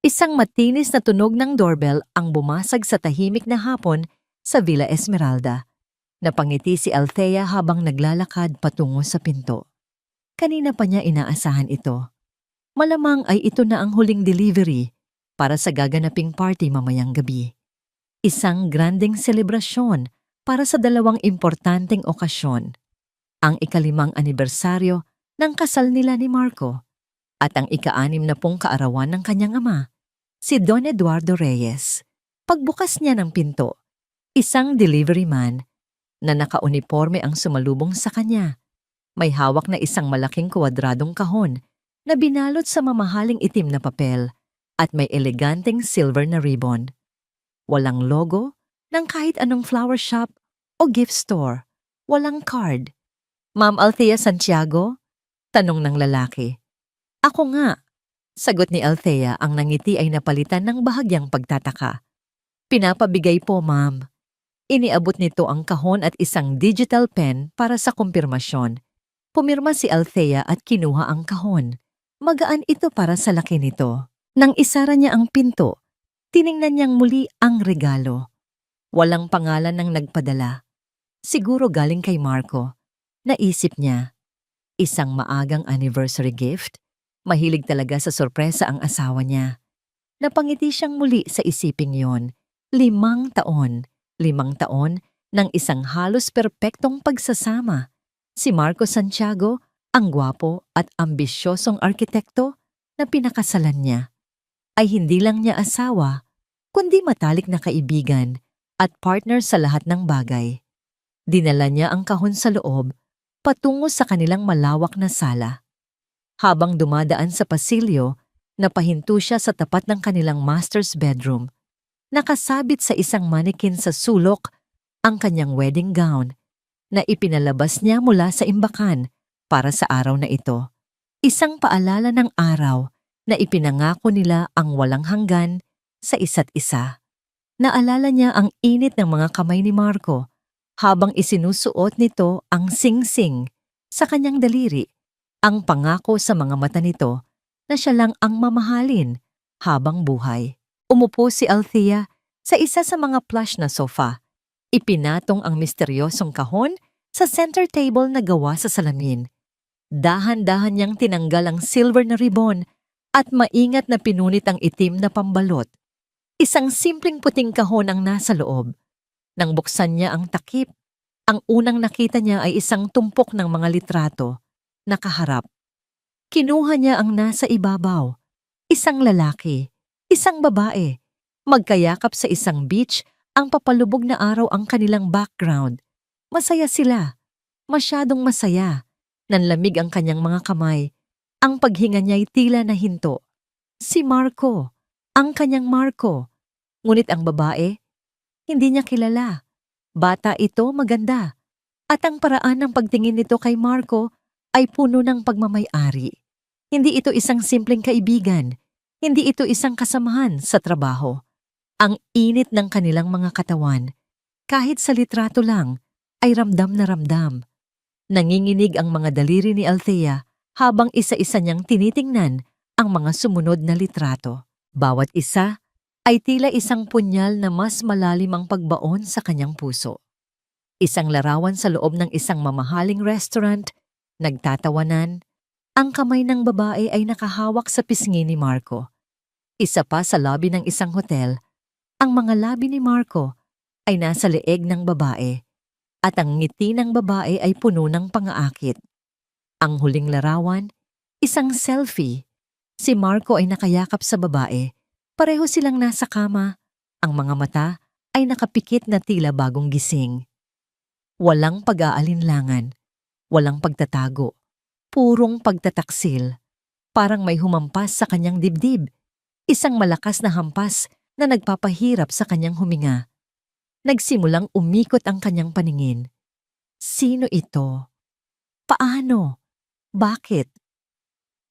Isang matinis na tunog ng doorbell ang bumasag sa tahimik na hapon sa Villa Esmeralda. Napangiti si Althea habang naglalakad patungo sa pinto. Kanina pa niya inaasahan ito. Malamang ay ito na ang huling delivery para sa gaganaping party mamayang gabi. Isang grandeng selebrasyon para sa dalawang importanteng okasyon. Ang ika-5 anibersaryo ng kasal nila ni Marco at ang ika-60 kaarawan ng kanyang ama, si Don Eduardo Reyes. Pagbukas niya ng pinto, isang delivery man na nakauniporme ang sumalubong sa kanya. May hawak na isang malaking kwadradong kahon na binalot sa mamahaling itim na papel at may eleganteng silver na ribbon. Walang logo ng kahit anong flower shop o gift store. Walang card. Ma'am Althea Santiago? Tanong ng lalaki. Ako nga. Sagot ni Althea, ang nangiti ay napalitan ng bahagyang pagtataka. Pinapabigay po, ma'am. Iniabot nito ang kahon at isang digital pen para sa kumpirmasyon. Pumirma si Althea at kinuha ang kahon. Magaan ito para sa laki nito. Nang isara niya ang pinto, tiningnan niyang muli ang regalo. Walang pangalan ng nagpadala. Siguro galing kay Marco. Naisip niya, isang maagang anniversary gift? Mahilig talaga sa sorpresa ang asawa niya. Napangiti siyang muli sa isiping yon. 5 taon. 5 taon ng isang halos perpektong pagsasama. Si Marco Santiago, ang gwapo at ambisyosong arkitekto na pinakasalan niya, ay hindi lang niya asawa, kundi matalik na kaibigan at partner sa lahat ng bagay. Dinala niya ang kahon sa loob, patungo sa kanilang malawak na sala. Habang dumadaan sa pasilyo, napahinto siya sa tapat ng kanilang master's bedroom. Nakasabit sa isang mannequin sa sulok ang kanyang wedding gown na ipinalabas niya mula sa imbakan para sa araw na ito. Isang paalala ng araw na ipinangako nila ang walang hanggan sa isa't isa. Naalala niya ang init ng mga kamay ni Marco habang isinusuot nito ang sing-sing sa kanyang daliri, ang pangako sa mga mata nito na siya lang ang mamahalin habang buhay. Umupo si Althea sa isa sa mga plush na sofa. Ipinatong ang misteryosong kahon sa center table na gawa sa salamin. Dahan-dahan niyang tinanggal ang silver na ribbon at maingat na pinunit ang itim na pambalot. Isang simpleng puting kahon ang nasa loob. Nang buksan niya ang takip, ang unang nakita niya ay isang tumpok ng mga litrato, nakaharap. Kinuha niya ang nasa ibabaw. Isang lalaki, isang babae, magkayakap sa isang beach, ang papalubog na araw ang kanilang background. Masaya sila, masyadong masaya. Nanlamig ang kanyang mga kamay. Ang paghinga niya'y tila na hinto. Si Marco, ang kanyang Marco. Ngunit ang babae, hindi niya kilala. Bata ito, maganda. At ang paraan ng pagtingin nito kay Marco ay puno ng pagmamay-ari. Hindi ito isang simpleng kaibigan. Hindi ito isang kasamahan sa trabaho. Ang init ng kanilang mga katawan, kahit sa litrato lang, ay ramdam na ramdam. Nanginginig ang mga daliri ni Althea habang isa-isa niyang tinitingnan ang mga sumunod na litrato. Bawat isa ay tila isang punyal na mas malalim ang pagbaon sa kanyang puso. Isang larawan sa loob ng isang mamahaling restaurant, nagtatawanan. Ang kamay ng babae ay nakahawak sa pisngi ni Marco. Isa pa sa lobby ng isang hotel, ang mga labi ni Marco ay nasa leeg ng babae at ang ngiti ng babae ay puno ng pangaakit. Ang huling larawan, isang selfie. Si Marco ay nakayakap sa babae. Pareho silang nasa kama. Ang mga mata ay nakapikit na tila bagong gising. Walang pag-aalinlangan, walang pagtatago, purong pagtataksil. Parang may humampas sa kanyang dibdib. Isang malakas na hampas na nagpapahirap sa kanyang huminga. Nagsimulang umikot ang kanyang paningin. Sino ito? Paano? Bakit?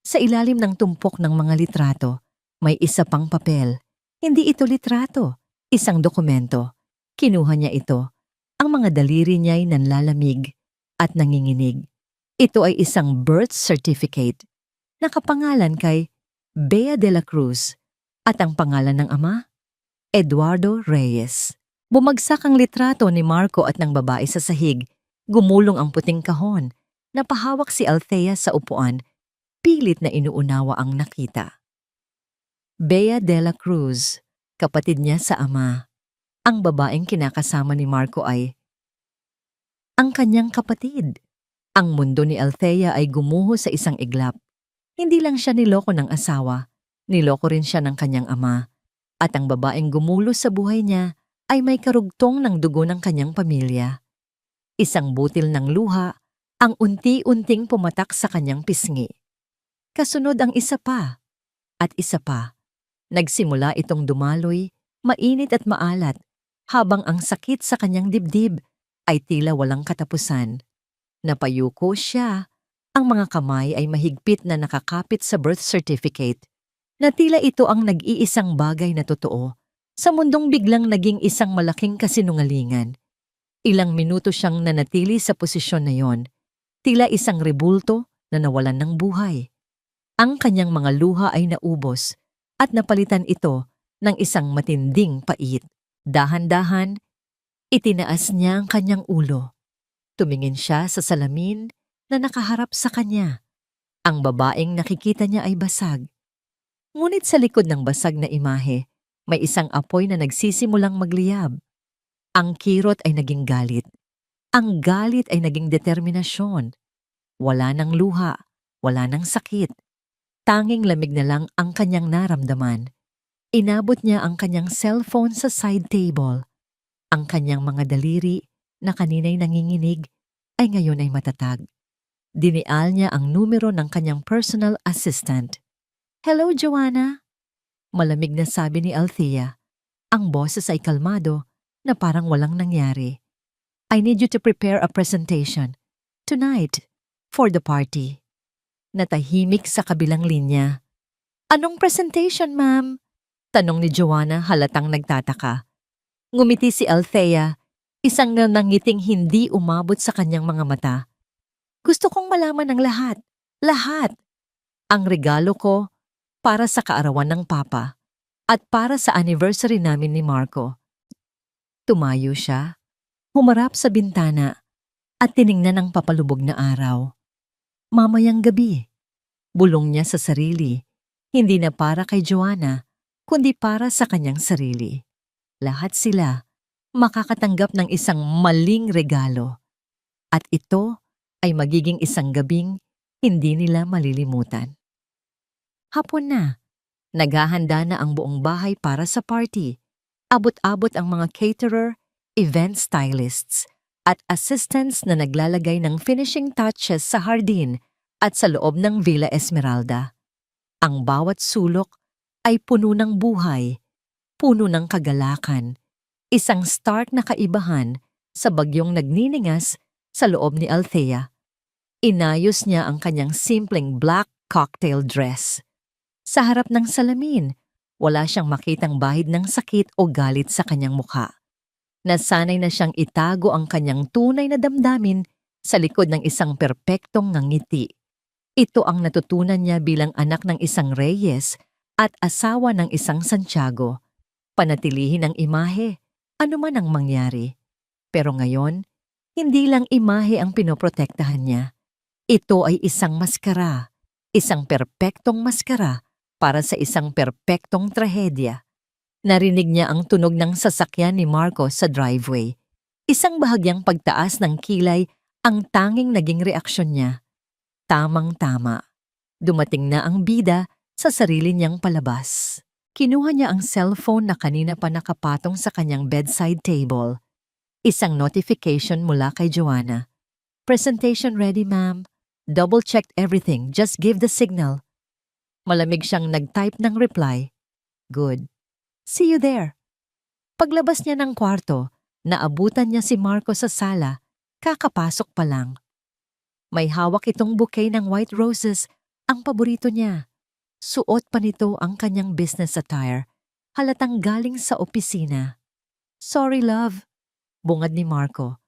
Sa ilalim ng tumpok ng mga litrato, may isa pang papel. Hindi ito litrato, isang dokumento. Kinuha niya ito. Ang mga daliri niya'y nanlalamig at nanginginig. Ito ay isang birth certificate. Nakapangalan kay Bea de la Cruz, At ang pangalan ng ama? Eduardo Reyes. Bumagsak ang litrato ni Marco at ng babae sa sahig. Gumulong ang puting kahon. Napahawak si Althea sa upuan. Pilit na inuunawa ang nakita. Bea de la Cruz, kapatid niya sa ama. Ang babaeng kinakasama ni Marco ay ang kanyang kapatid. Ang mundo ni Althea ay gumuho sa isang iglap. Hindi lang siya niloko ng asawa, niloko rin siya ng kanyang ama. At ang babaeng gumulo sa buhay niya ay may karugtong ng dugo ng kanyang pamilya. Isang butil ng luha ang unti-unting pumatak sa kanyang pisngi. Kasunod ang isa pa at isa pa. Nagsimula itong dumaloy, mainit at maalat, habang ang sakit sa kanyang dibdib ay tila walang katapusan. Napayuko siya. Ang mga kamay ay mahigpit na nakakapit sa birth certificate, na tila ito ang nag-iisang bagay na totoo, sa mundong biglang naging isang malaking kasinungalingan. Ilang minuto siyang nanatili sa posisyon na yon, tila isang rebulto na nawalan ng buhay. Ang kanyang mga luha ay naubos at napalitan ito ng isang matinding pait. Dahan-dahan, itinaas niya ang kanyang ulo. Tumingin siya sa salamin na nakaharap sa kanya. Ang babaeng nakikita niya ay basag. Ngunit sa likod ng basag na imahe, may isang apoy na nagsisimulang magliyab. Ang kirot ay naging galit. Ang galit ay naging determinasyon. Wala ng luha, wala ng sakit. Tanging lamig na lang ang kanyang naramdaman. Inabot niya ang kanyang cellphone sa side table. Ang kanyang mga daliri na kanina'y nanginginig ay ngayon ay matatag. Dinial niya ang numero ng kanyang personal assistant. "Hello, Joanna?" Malamig na sabi ni Althea. Ang boses ay kalmado na parang walang nangyari. "I need you to prepare a presentation. Tonight, for the party." Natahimik sa kabilang linya. "Anong presentation, ma'am?" Tanong ni Joanna halatang nagtataka. Ngumiti si Althea, isang nanangiting hindi umabot sa kanyang mga mata. "Gusto kong malaman ng lahat. Lahat. Ang regalo ko para sa kaarawan ng papa at para sa anniversary namin ni Marco." Tumayo siya, humarap sa bintana at tiningnan ang papalubog na araw. Mamayang gabi, bulong niya sa sarili, hindi na para kay Joanna, kundi para sa kanyang sarili. Lahat sila makakatanggap ng isang maling regalo. At ito ay magiging isang gabing hindi nila malilimutan. Hapon na, naghahanda na ang buong bahay para sa party. Abot-abot ang mga caterer, event stylists, at assistants na naglalagay ng finishing touches sa hardin at sa loob ng Villa Esmeralda. Ang bawat sulok ay puno ng buhay, puno ng kagalakan, isang stark na kaibahan sa bagyong nagniningas sa loob ni Althea. Inayos niya ang kanyang simpleng black cocktail dress. Sa harap ng salamin, wala siyang makitang bahid ng sakit o galit sa kanyang mukha. Nasanay na siyang itago ang kanyang tunay na damdamin sa likod ng isang perpektong ngiti. Ito ang natutunan niya bilang anak ng isang Reyes at asawa ng isang Santiago. Panatilihin ang imahe, anuman ang mangyari. Pero ngayon, hindi lang imahe ang pinoprotektahan niya. Ito ay isang maskara, isang perpektong maskara para sa isang perpektong trahedya. Narinig niya ang tunog ng sasakyan ni Marco sa driveway. Isang bahagyang pagtaas ng kilay ang tanging naging reaksyon niya. Tamang-tama. Dumating na ang bida sa sarili niyang palabas. Kinuha niya ang cellphone na kanina pa nakapatong sa kanyang bedside table. Isang notification mula kay Joanna. "Presentation ready, ma'am. Double-checked everything. Just give the signal." Malamig siyang nag-type ng reply. "Good. See you there." Paglabas niya ng kwarto, naabutan niya si Marco sa sala, kakapasok pa lang. May hawak itong bouquet ng white roses, ang paborito niya. Suot pa nito ang kanyang business attire, halatang galing sa opisina. "Sorry, love," bungad ni Marco.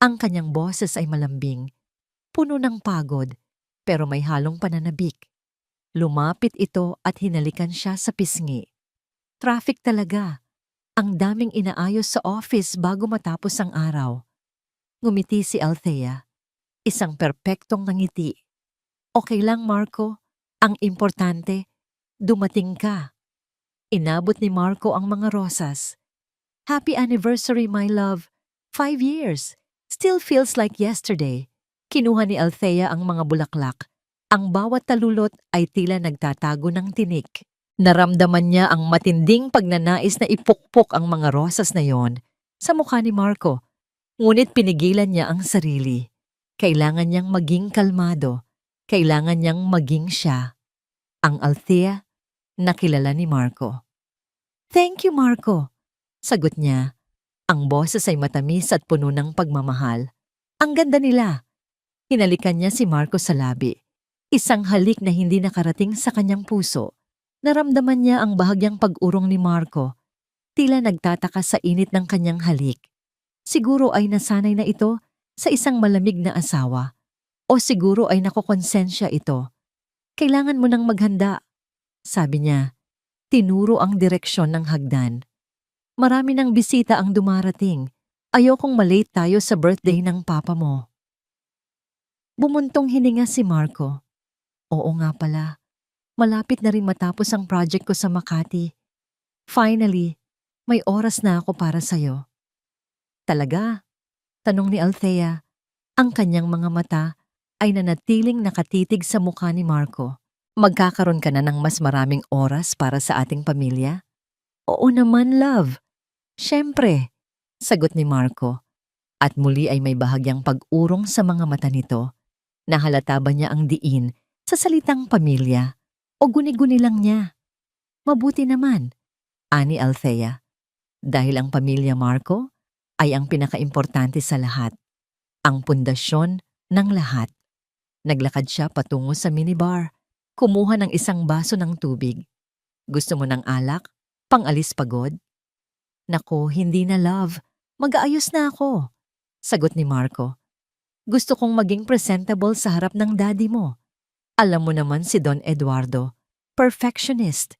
Ang kanyang boses ay malambing, puno ng pagod, pero may halong pananabik. Lumapit ito at hinalikan siya sa pisngi. Traffic talaga. Ang daming inaayos sa office bago matapos ang araw. Ngumiti si Althea. Isang perpektong ngiti. Okay lang, Marco. Ang importante, dumating ka. Inabot ni Marco ang mga rosas. Happy anniversary, my love. 5 years. Still feels like yesterday. Kinuha ni Althea ang mga bulaklak. Ang bawat talulot ay tila nagtatago ng tinik. Naramdaman niya ang matinding pagnanais na ipukpok ang mga rosas na yon sa mukha ni Marco. Ngunit pinigilan niya ang sarili. Kailangan niyang maging kalmado. Kailangan niyang maging siya. Ang Althea na kilala ni Marco. Thank you, Marco. Sagot niya. Ang boses ay matamis at puno ng pagmamahal. Ang ganda nila. Hinalikan niya si Marco sa labi. Isang halik na hindi nakarating sa kanyang puso. Naramdaman niya ang bahagyang pag-urong ni Marco. Tila nagtataka sa init ng kanyang halik. Siguro ay nasanay na ito sa isang malamig na asawa. O siguro ay nakokonsensya ito. Kailangan mo nang maghanda. Sabi niya, tinuro ang direksyon ng hagdan. Marami ng bisita ang dumarating. Ayokong malate tayo sa birthday ng papa mo. Bumuntong hininga si Marco. Oo nga pala. Malapit na rin matapos ang project ko sa Makati. Finally, may oras na ako para sa'yo. Talaga? Tanong ni Althea. Ang kanyang mga mata ay nanatiling nakatitig sa mukha ni Marco. Magkakaroon ka na ng mas maraming oras para sa ating pamilya? Oo naman, love. Siyempre, sagot ni Marco. At muli ay may bahagyang pag-urong sa mga mata nito. Nahalata ba niya ang diin sa salitang pamilya o guni-guni lang niya? Mabuti naman, ani Althea. Dahil ang pamilya Marco ay ang pinakaimportante sa lahat. Ang pundasyon ng lahat. Naglakad siya patungo sa minibar. Kumuha ng isang baso ng tubig. Gusto mo ng alak? Pang-alis pagod? Nako, hindi na love. Mag-aayos na ako. Sagot ni Marco. Gusto kong maging presentable sa harap ng daddy mo. Alam mo naman si Don Eduardo. Perfectionist.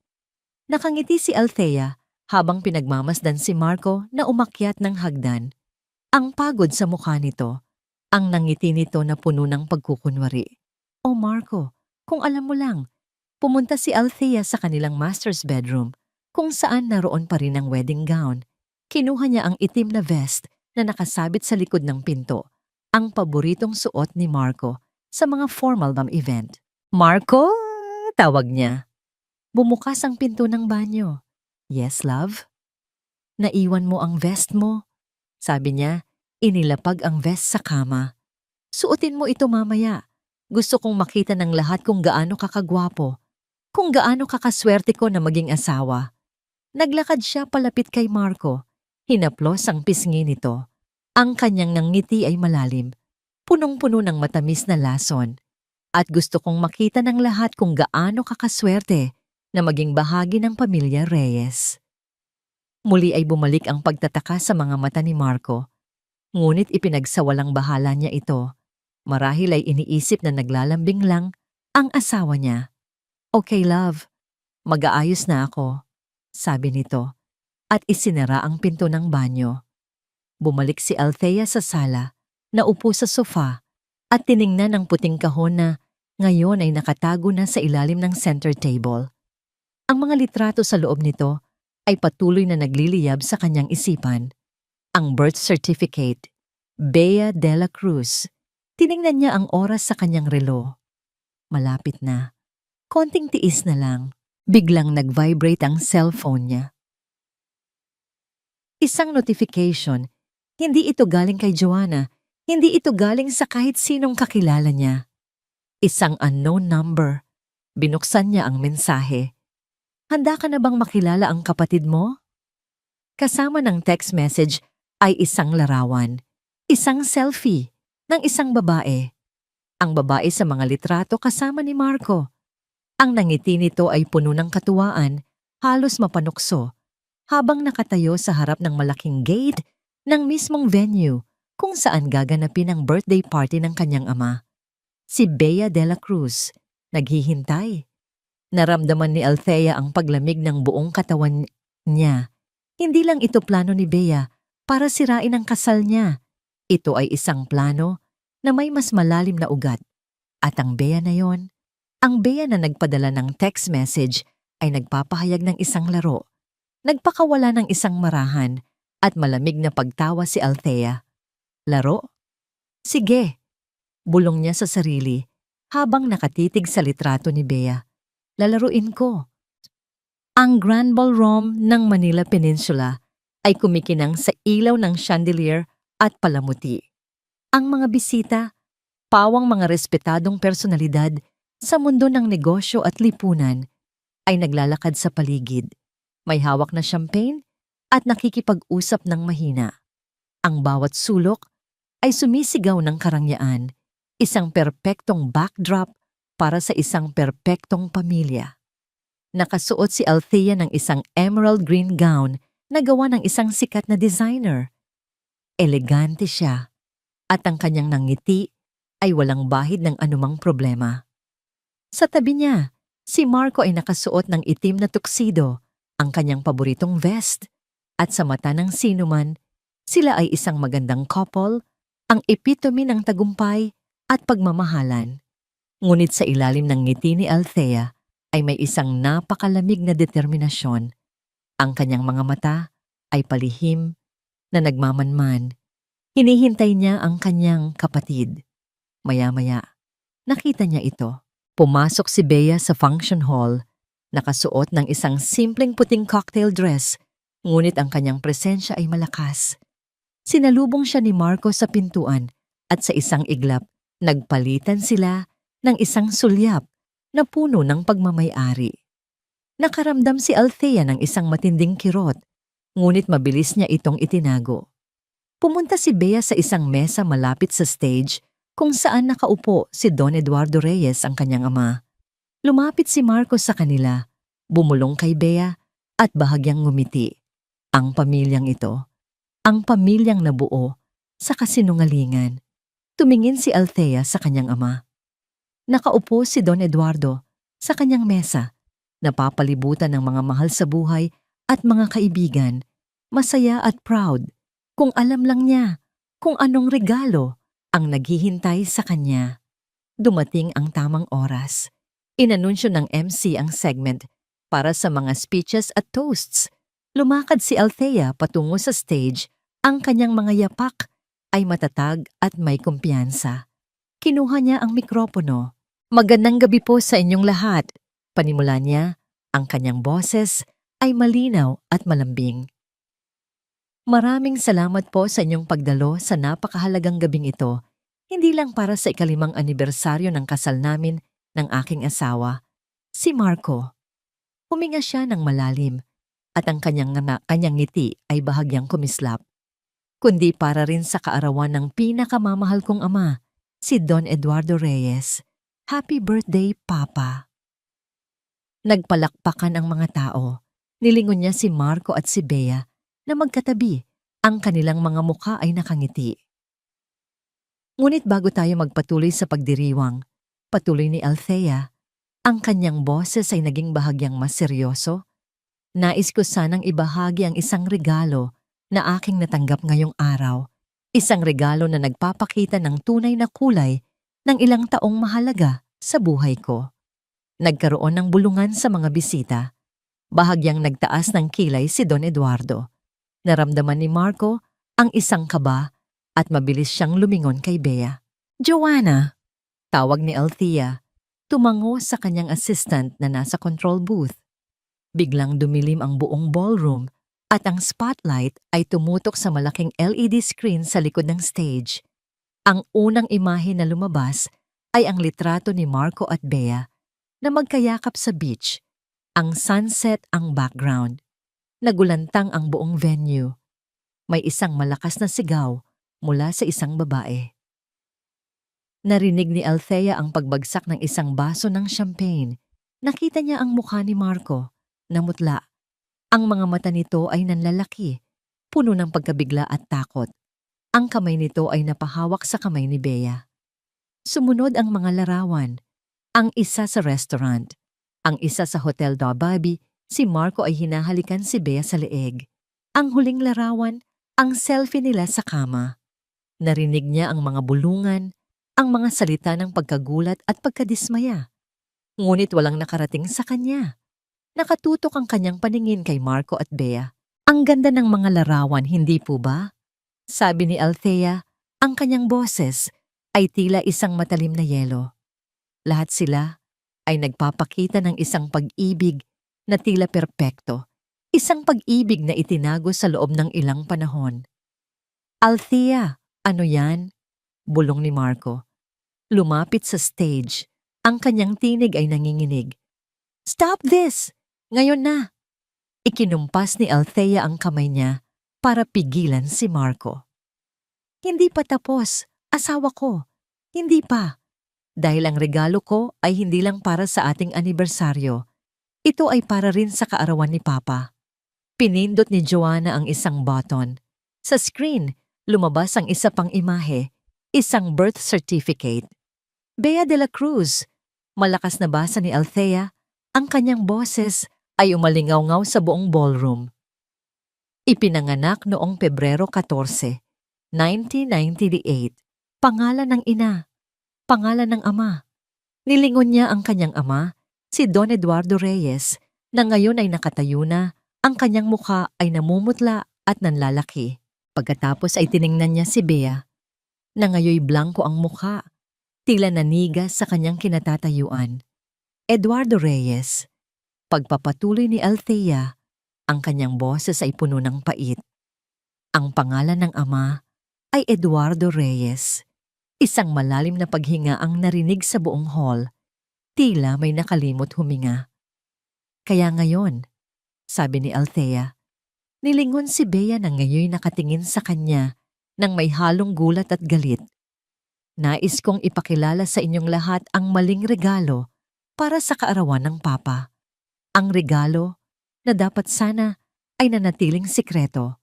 Nakangiti si Althea habang pinagmamasdan si Marco na umakyat ng hagdan. Ang pagod sa mukha nito. Ang nangiti nito na puno ng pagkukunwari. O Marco, kung alam mo lang, pumunta si Althea sa kanilang master's bedroom kung saan naroon pa rin ang wedding gown. Kinuha niya ang itim na vest na nakasabit sa likod ng pinto, ang paboritong suot ni Marco sa mga formal event. Marco? Tawag niya. Bumukas ang pinto ng banyo. Yes, love? Naiwan mo ang vest mo? Sabi niya, inilapag ang vest sa kama. Suotin mo ito mamaya. Gusto kong makita ng lahat kung gaano kakagwapo. Kung gaano kakaswerte ko na maging asawa. Naglakad siya palapit kay Marco. Hinaplos ang pisngi nito. Ang kanyang nangiti ay malalim. Punong-puno ng matamis na lason. At gusto kong makita ng lahat kung gaano kakaswerte na maging bahagi ng pamilya Reyes. Muli ay bumalik ang pagtataka sa mga mata ni Marco. Ngunit ipinagsawalang bahala niya ito. Marahil ay iniisip na naglalambing lang ang asawa niya. Okay, love. Mag-aayos na ako, sabi nito. At isinara ang pinto ng banyo. Bumalik si Althea sa sala, naupo sa sofa, at tiningnan ang puting kahon na ngayon ay nakatago na sa ilalim ng center table. Ang mga litrato sa loob nito ay patuloy na nagliliyab sa kanyang isipan. Ang birth certificate, Bea de la Cruz. Tiningnan niya ang oras sa kanyang relo. Malapit na. Konting tiis na lang. Biglang nag-vibrate ang cellphone niya. Isang notification. Hindi ito galing kay Joanna. Hindi ito galing sa kahit sinong kakilala niya. Isang unknown number. Binuksan niya ang mensahe. Handa ka na bang makilala ang kapatid mo? Kasama ng text message ay isang larawan. Isang selfie ng isang babae. Ang babae sa mga litrato kasama ni Marco. Ang nangiti nito ay puno ng katuwaan, halos mapanukso, habang nakatayo sa harap ng malaking gate ng mismong venue kung saan gaganapin ang birthday party ng kanyang ama. Si Bea de la Cruz, naghihintay. Naramdaman ni Althea ang paglamig ng buong katawan niya. Hindi lang ito plano ni Bea para sirain ang kasal niya. Ito ay isang plano na may mas malalim na ugat. At ang Bea na yon, ang Bea na nagpadala ng text message ay nagpapahayag ng isang laro. Nagpakawala ng isang marahan at malamig na pagtawa si Althea. Laro? Sige, bulong niya sa sarili habang nakatitig sa litrato ni Bea. Lalaruin ko. Ang Grand Ballroom ng Manila Peninsula ay kumikinang sa ilaw ng chandelier at palamuti. Ang mga bisita, pawang mga respetadong personalidad sa mundo ng negosyo at lipunan, ay naglalakad sa paligid. May hawak na champagne at nakikipag-usap ng mahina. Ang bawat sulok ay sumisigaw ng karangyaan, isang perpektong backdrop para sa isang perpektong pamilya. Nakasuot si Althea ng isang emerald green gown na gawa ng isang sikat na designer. Elegante siya at ang kanyang nangiti ay walang bahid ng anumang problema. Sa tabi niya, si Marco ay nakasuot ng itim na tuxedo, ang kanyang paboritong vest, at sa mata ng sinuman, sila ay isang magandang couple, ang epitome ng tagumpay at pagmamahalan. Ngunit sa ilalim ng ngiti ni Althea ay may isang napakalamig na determinasyon. Ang kanyang mga mata ay palihim na nagmamanman. Hinihintay niya ang kanyang kapatid. Maya-maya, nakita niya ito. Pumasok si Bea sa function hall, nakasuot ng isang simpleng puting cocktail dress, ngunit ang kanyang presensya ay malakas. Sinalubong siya ni Marco sa pintuan at sa isang iglap, nagpalitan sila ng isang sulyap na puno ng pagmamay-ari. Nakaramdam si Althea ng isang matinding kirot, ngunit mabilis niya itong itinago. Pumunta si Bea sa isang mesa malapit sa stage kung saan nakaupo si Don Eduardo Reyes, ang kanyang ama. Lumapit si Marco sa kanila, bumulong kay Bea at bahagyang ngumiti. Ang pamilyang ito, ang pamilyang nabuo sa kasinungalingan. Tumingin si Althea sa kanyang ama. Nakaupo si Don Eduardo sa kanyang mesa, napapalibutan ng mga mahal sa buhay at mga kaibigan, masaya at proud, kung alam lang niya kung anong regalo ang naghihintay sa kanya. Dumating ang tamang oras. Inanunsyo ng MC ang segment para sa mga speeches at toasts. Lumakad si Althea patungo sa stage, ang kanyang mga yapak ay matatag at may kumpiyansa. Kinuha niya ang mikropono. Magandang gabi po sa inyong lahat. Panimula niya, ang kanyang boses ay malinaw at malambing. Maraming salamat po sa inyong pagdalo sa napakahalagang gabing ito, hindi lang para sa ika-5 anibersaryo ng kasal namin ng aking asawa, si Marco. Huminga siya ng malalim at ang kanyang ngiti ay bahagyang kumislap. Kundi para rin sa kaarawan ng pinakamamahal kong ama, si Don Eduardo Reyes. Happy birthday, Papa! Nagpalakpakan ang mga tao. Nilingon niya si Marco at si Bea na magkatabi. Ang kanilang mga mukha ay nakangiti. Ngunit bago tayo magpatuloy sa pagdiriwang, patuloy ni Althea, ang kanyang boses ay naging bahagyang mas seryoso. Nais ko sanang ibahagi ang isang regalo na aking natanggap ngayong araw. Isang regalo na nagpapakita ng tunay na kulay ng ilang taong mahalaga sa buhay ko. Nagkaroon ng bulungan sa mga bisita. Bahagyang nagtaas ng kilay si Don Eduardo. Naramdaman ni Marco ang isang kaba at mabilis siyang lumingon kay Bea. Joanna! Tawag ni Althea. Tumango sa kanyang assistant na nasa control booth. Biglang dumilim ang buong ballroom at ang spotlight ay tumutok sa malaking LED screen sa likod ng stage. Ang unang imahe na lumabas ay ang litrato ni Marco at Bea na magkayakap sa beach. Ang sunset ang background. Nagulantang ang buong venue. May isang malakas na sigaw mula sa isang babae. Narinig ni Althea ang pagbagsak ng isang baso ng champagne. Nakita niya ang mukha ni Marco, namutla. Ang mga mata nito ay nanlalaki, puno ng pagkabigla at takot. Ang kamay nito ay napahawak sa kamay ni Bea. Sumunod ang mga larawan. Ang isa sa restaurant, ang isa sa Hotel Dababi Si Marco ay hinahalikan si Bea sa leeg. Ang huling larawan, ang selfie nila sa kama. Narinig niya ang mga bulungan, ang mga salita ng pagkagulat at pagkadismaya. Ngunit walang nakarating sa kanya. Nakatutok ang kanyang paningin kay Marco at Bea. Ang ganda ng mga larawan, hindi po ba? Sabi ni Althea, ang kanyang boses ay tila isang matalim na yelo. Lahat sila ay nagpapakita ng isang pag-ibig na tila perpekto. Isang pag-ibig na itinago sa loob ng ilang panahon. Althea, ano yan? Bulong ni Marco. Lumapit sa stage. Ang kanyang tinig ay nanginginig. Stop this! Ngayon na! Ikinumpas ni Althea ang kamay niya para pigilan si Marco. Hindi pa tapos, asawa ko. Hindi pa. Dahil ang regalo ko ay hindi lang para sa ating anibersaryo. Ito ay para rin sa kaarawan ni Papa. Pinindot ni Joanna ang isang button. Sa screen, lumabas ang isa pang imahe, isang birth certificate. Bea de la Cruz. Malakas na basa ni Althea, ang kanyang boses ay umalingaw-ngaw sa buong ballroom. Ipinanganak noong Pebrero 14, 1998. Pangalan ng ina, pangalan ng ama. Nilingon niya ang kanyang ama, si Don Eduardo Reyes, na ngayon ay nakatayo na, ang kanyang mukha ay namumutla at nanlalaki. Pagkatapos ay tiningnan niya si Bea, na ngayoy blanko ang mukha, tila nanigas sa kanyang kinatatayuan. Eduardo Reyes. Pagpapatuloy ni Althea, ang kanyang boses ay puno ng pait. Ang pangalan ng ama ay Eduardo Reyes. Isang malalim na paghinga ang narinig sa buong hall. Tila may nakalimot huminga. Kaya ngayon, sabi ni Althea, nilingon si Bea na ngayoy nakatingin sa kanya nang may halong gulat at galit. Nais kong ipakilala sa inyong lahat ang maling regalo para sa kaarawan ng Papa. Ang regalo na dapat sana ay nanatiling sikreto.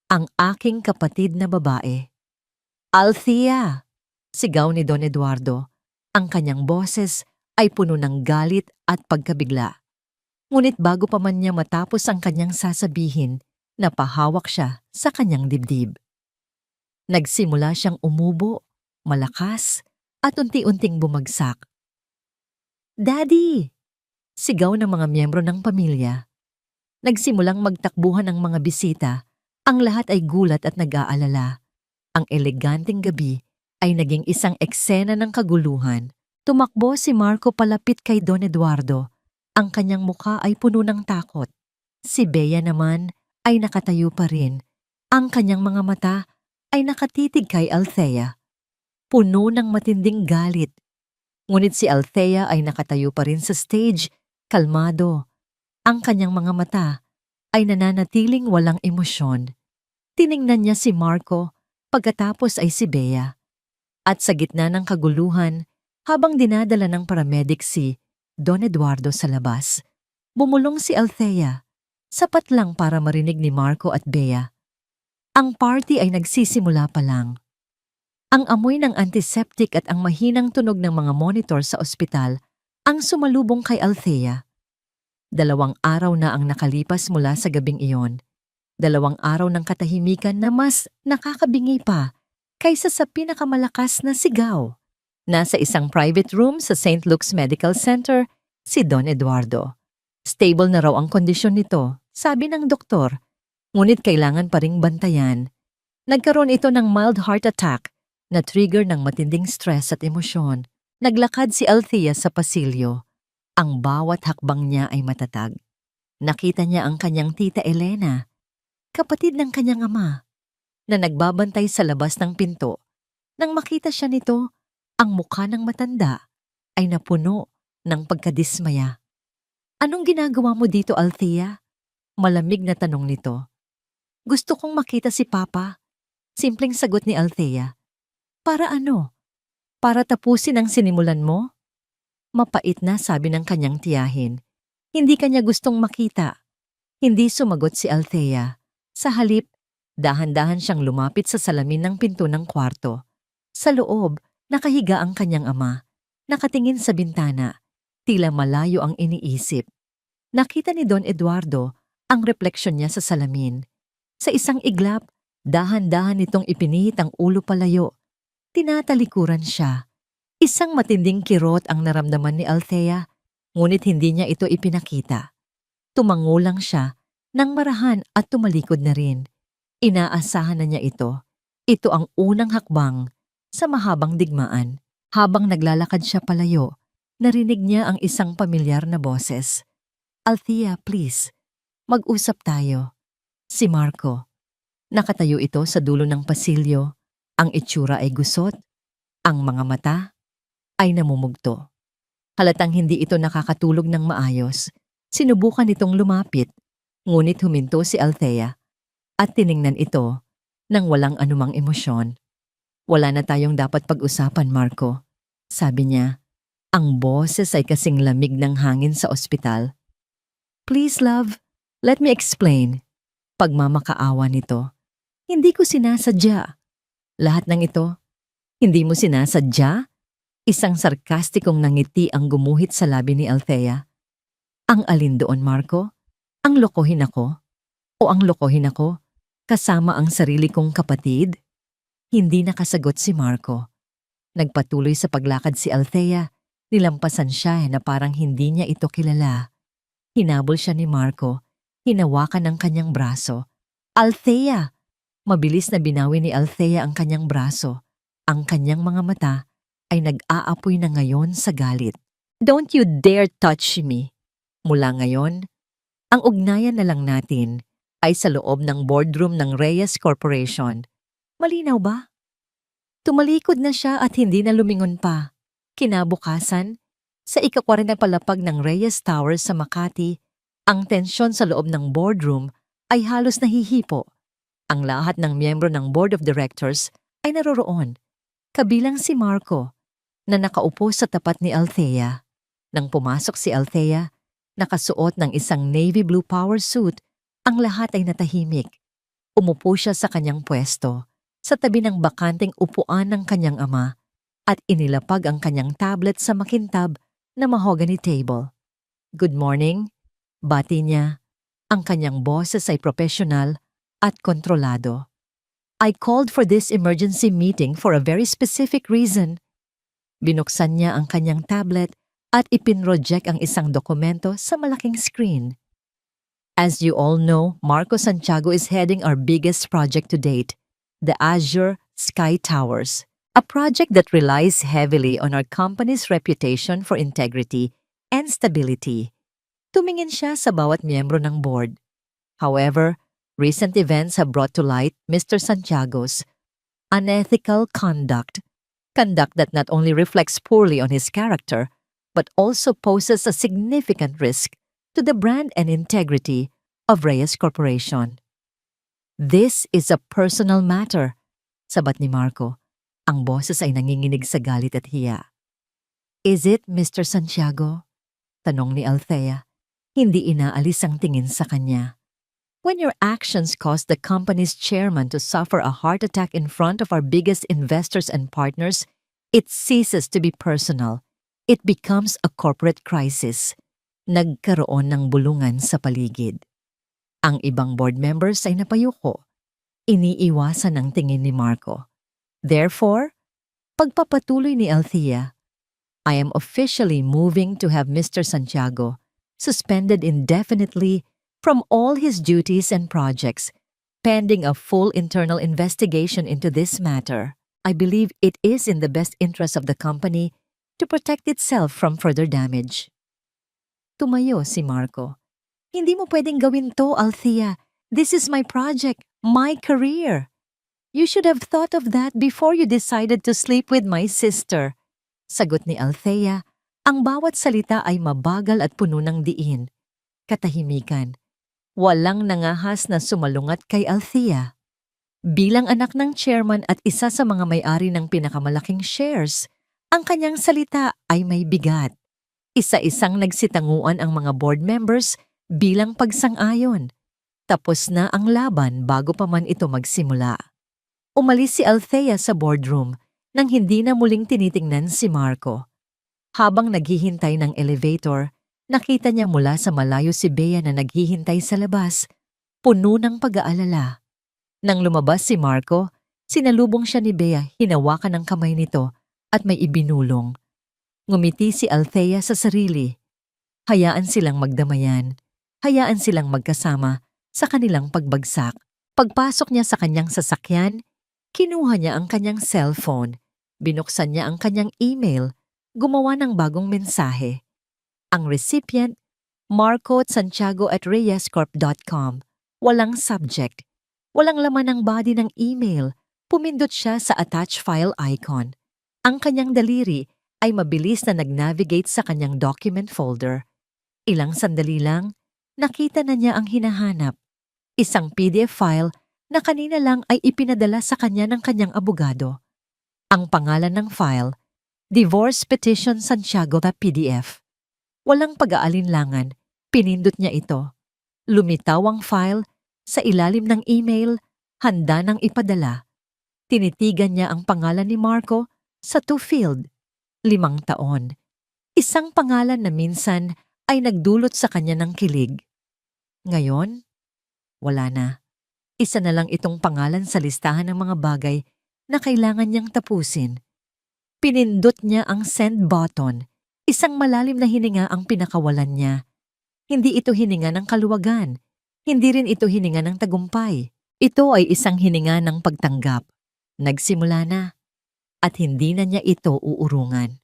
Ang aking kapatid na babae. Althea! Sigaw ni Don Eduardo. Ang kanyang boses ay puno ng galit at pagkabigla. Ngunit bago pa man niya matapos ang kanyang sasabihin, napahawak siya sa kanyang dibdib. Nagsimula siyang umubo, malakas, at unti-unting bumagsak. Daddy! Sigaw ng mga miyembro ng pamilya. Nagsimulang magtakbuhan ang mga bisita. Ang lahat ay gulat at nag-aalala. Ang eleganteng gabi ay naging isang eksena ng kaguluhan. Tumakbo si Marco palapit kay Don Eduardo. Ang kanyang mukha ay puno ng takot. Si Bea naman ay nakatayo pa rin. Ang kanyang mga mata ay nakatitig kay Althea. Puno ng matinding galit. Ngunit si Althea ay nakatayo pa rin sa stage. Kalmado, ang kanyang mga mata ay nananatiling walang emosyon. Tiningnan niya si Marco, pagkatapos ay si Bea. At sa gitna ng kaguluhan, habang dinadala ng paramedic si Don Eduardo sa labas, bumulong si Althea, sapat lang para marinig ni Marco at Bea. Ang party ay nagsisimula pa lang. Ang amoy ng antiseptic at ang mahinang tunog ng mga monitor sa ospital ang sumalubong kay Althea. 2 araw na ang nakalipas mula sa gabing iyon. 2 araw ng katahimikan na mas nakakabingi pa kaysa sa pinakamalakas na sigaw. Nasa isang private room sa St. Luke's Medical Center, si Don Eduardo. Stable na raw ang kondisyon nito, sabi ng doktor. Ngunit kailangan pa ring bantayan. Nagkaroon ito ng mild heart attack na trigger ng matinding stress at emosyon. Naglakad si Althea sa pasilyo. Ang bawat hakbang niya ay matatag. Nakita niya ang kanyang tita Elena, kapatid ng kanyang ama, na nagbabantay sa labas ng pinto. Nang makita siya nito, ang mukha ng matanda ay napuno ng pagkadismaya. Anong ginagawa mo dito, Althea? Malamig na tanong nito. Gusto kong makita si Papa. Simpleng sagot ni Althea. Para ano? Para tapusin ang sinimulan mo? Mapait na sabi ng kanyang tiyahin. Hindi kanya gustong makita. Hindi sumagot si Althea. Sa halip, dahan-dahan siyang lumapit sa salamin ng pinto ng kwarto. Sa loob, nakahiga ang kanyang ama. Nakatingin sa bintana. Tila malayo ang iniisip. Nakita ni Don Eduardo ang refleksyon niya sa salamin. Sa isang iglap, dahan-dahan nitong ipinihit ang ulo palayo. Tinatalikuran siya. Isang matinding kirot ang naramdaman ni Althea, ngunit hindi niya ito ipinakita. Tumango lang siya nang marahan at tumalikod na rin. Inaasahan na niya ito. Ito ang unang hakbang sa mahabang digmaan. Habang naglalakad siya palayo, narinig niya ang isang pamilyar na boses. Althea, please, mag-usap tayo. Si Marco. Nakatayo ito sa dulo ng pasilyo. Ang itsura ay gusot. Ang mga mata ay namumugto. Halatang hindi ito nakakatulog ng maayos. Sinubukan itong lumapit, ngunit huminto si Althea at tiningnan ito nang walang anumang emosyon. Wala na tayong dapat pag-usapan, Marco. Sabi niya, ang boses ay kasing lamig ng hangin sa ospital. Please, love, let me explain. Pagmamakaawa nito. Hindi ko sinasadya. Lahat ng ito, hindi mo sinasadya? Isang sarkastikong nangiti ang gumuhit sa labi ni Althea. Ang alin doon, Marco? Ang lokohin ako? O ang lokohin ako kasama ang sarili kong kapatid? Hindi nakasagot si Marco. Nagpatuloy sa paglakad si Althea. Nilampasan siya na parang hindi niya ito kilala. Hinabol siya ni Marco. Hinawakan ang kanyang braso. Althea! Mabilis na binawi ni Althea ang kanyang braso. Ang kanyang mga mata ay nag-aapoy na ngayon sa galit. Don't you dare touch me! Mula ngayon, ang ugnayan na lang natin ay sa loob ng boardroom ng Reyes Corporation. Malinaw ba? Tumalikod na siya at hindi na lumingon pa. Kinabukasan, sa ika-40 palapag ng Reyes Tower sa Makati, ang tensyon sa loob ng boardroom ay halos nahihipo. Ang lahat ng miyembro ng Board of Directors ay naroroon, kabilang si Marco, na nakaupo sa tapat ni Althea. Nang pumasok si Althea, nakasuot ng isang navy blue power suit, ang lahat ay natahimik. Umupo siya sa kanyang pwesto, sa tabi ng bakanteng upuan ng kanyang ama, at inilapag ang kanyang tablet sa makintab na mahogany table. Good morning, bati niya. Ang kanyang boses ay profesional at kontrolado. I called for this emergency meeting for a very specific reason. Binuksan niya ang kanyang tablet at ipinroject ang isang dokumento sa malaking screen. As you all know, Marco Santiago is heading our biggest project to date, the Azure Sky Towers, a project that relies heavily on our company's reputation for integrity and stability. Tumingin siya sa bawat miyembro ng board. However, recent events have brought to light Mr. Santiago's unethical conduct that not only reflects poorly on his character, but also poses a significant risk to the brand and integrity of Reyes Corporation. This is a personal matter, sabat ni Marco. Ang boses ay nanginginig sa galit at hiya. Is it, Mr. Santiago? Tanong ni Althea. Hindi inaalis ang tingin sa kanya. When your actions caused the company's chairman to suffer a heart attack in front of our biggest investors and partners, it ceases to be personal. It becomes a corporate crisis. Nagkaroon ng bulungan sa paligid. Ang ibang board members ay napayuko. Iniiwasan ang tingin ni Marco. Therefore, pagpapatuloy ni Althea, I am officially moving to have Mr. Santiago suspended indefinitely from all his duties and projects, pending a full internal investigation into this matter. I believe it is in the best interest of the company to protect itself from further damage. Tumayo si Marco. Hindi mo pwedeng gawin to, Althea. This is my project, my career. You should have thought of that before you decided to sleep with my sister. Sagot ni Althea, ang bawat salita ay mabagal at puno ng diin. Katahimikan. Walang nangahas na sumalungat kay Althea. Bilang anak ng chairman at isa sa mga may-ari ng pinakamalaking shares, ang kanyang salita ay may bigat. Isa-isang nagsitanguan ang mga board members bilang pagsang-ayon. Tapos na ang laban bago pa man ito magsimula. Umalis si Althea sa boardroom nang hindi na muling tinitingnan si Marco. Habang naghihintay ng elevator, Nakita niya mula sa malayo si Bea na naghihintay sa labas, puno ng pag-aalala. Nang lumabas si Marco, sinalubong siya ni Bea, hinawakan ang kamay nito at may ibinulong. Ngumiti si Althea sa sarili. Hayaan silang magdamayan. Hayaan silang magkasama sa kanilang pagbagsak. Pagpasok niya sa kanyang sasakyan, kinuha niya ang kanyang cellphone. Binuksan niya ang kanyang email. Gumawa ng bagong mensahe. Ang recipient, marco@santiago@reyescorp.com. Walang subject. Walang laman ng body ng email. Pumindot siya sa attach file icon. Ang kanyang daliri ay mabilis na nag-navigate sa kanyang document folder. Ilang sandali lang, nakita na niya ang hinahanap. Isang PDF file na kanina lang ay ipinadala sa kanya ng kanyang abogado. Ang pangalan ng file, Divorce Petition Santiago PDF. Walang pag-aalinlangan, pinindot niya ito. Lumitaw ang file sa ilalim ng email, handa nang ipadala. Tinitigan niya ang pangalan ni Marco sa to-field. 5 taon. Isang pangalan na minsan ay nagdulot sa kanya ng kilig. Ngayon, wala na. Isa na lang itong pangalan sa listahan ng mga bagay na kailangan niyang tapusin. Pinindot niya ang send button. Isang malalim na hininga ang pinakawalan niya. Hindi ito hininga ng kaluwagan. Hindi rin ito hininga ng tagumpay. Ito ay isang hininga ng pagtanggap. Nagsimula na. At hindi na niya ito uurungan.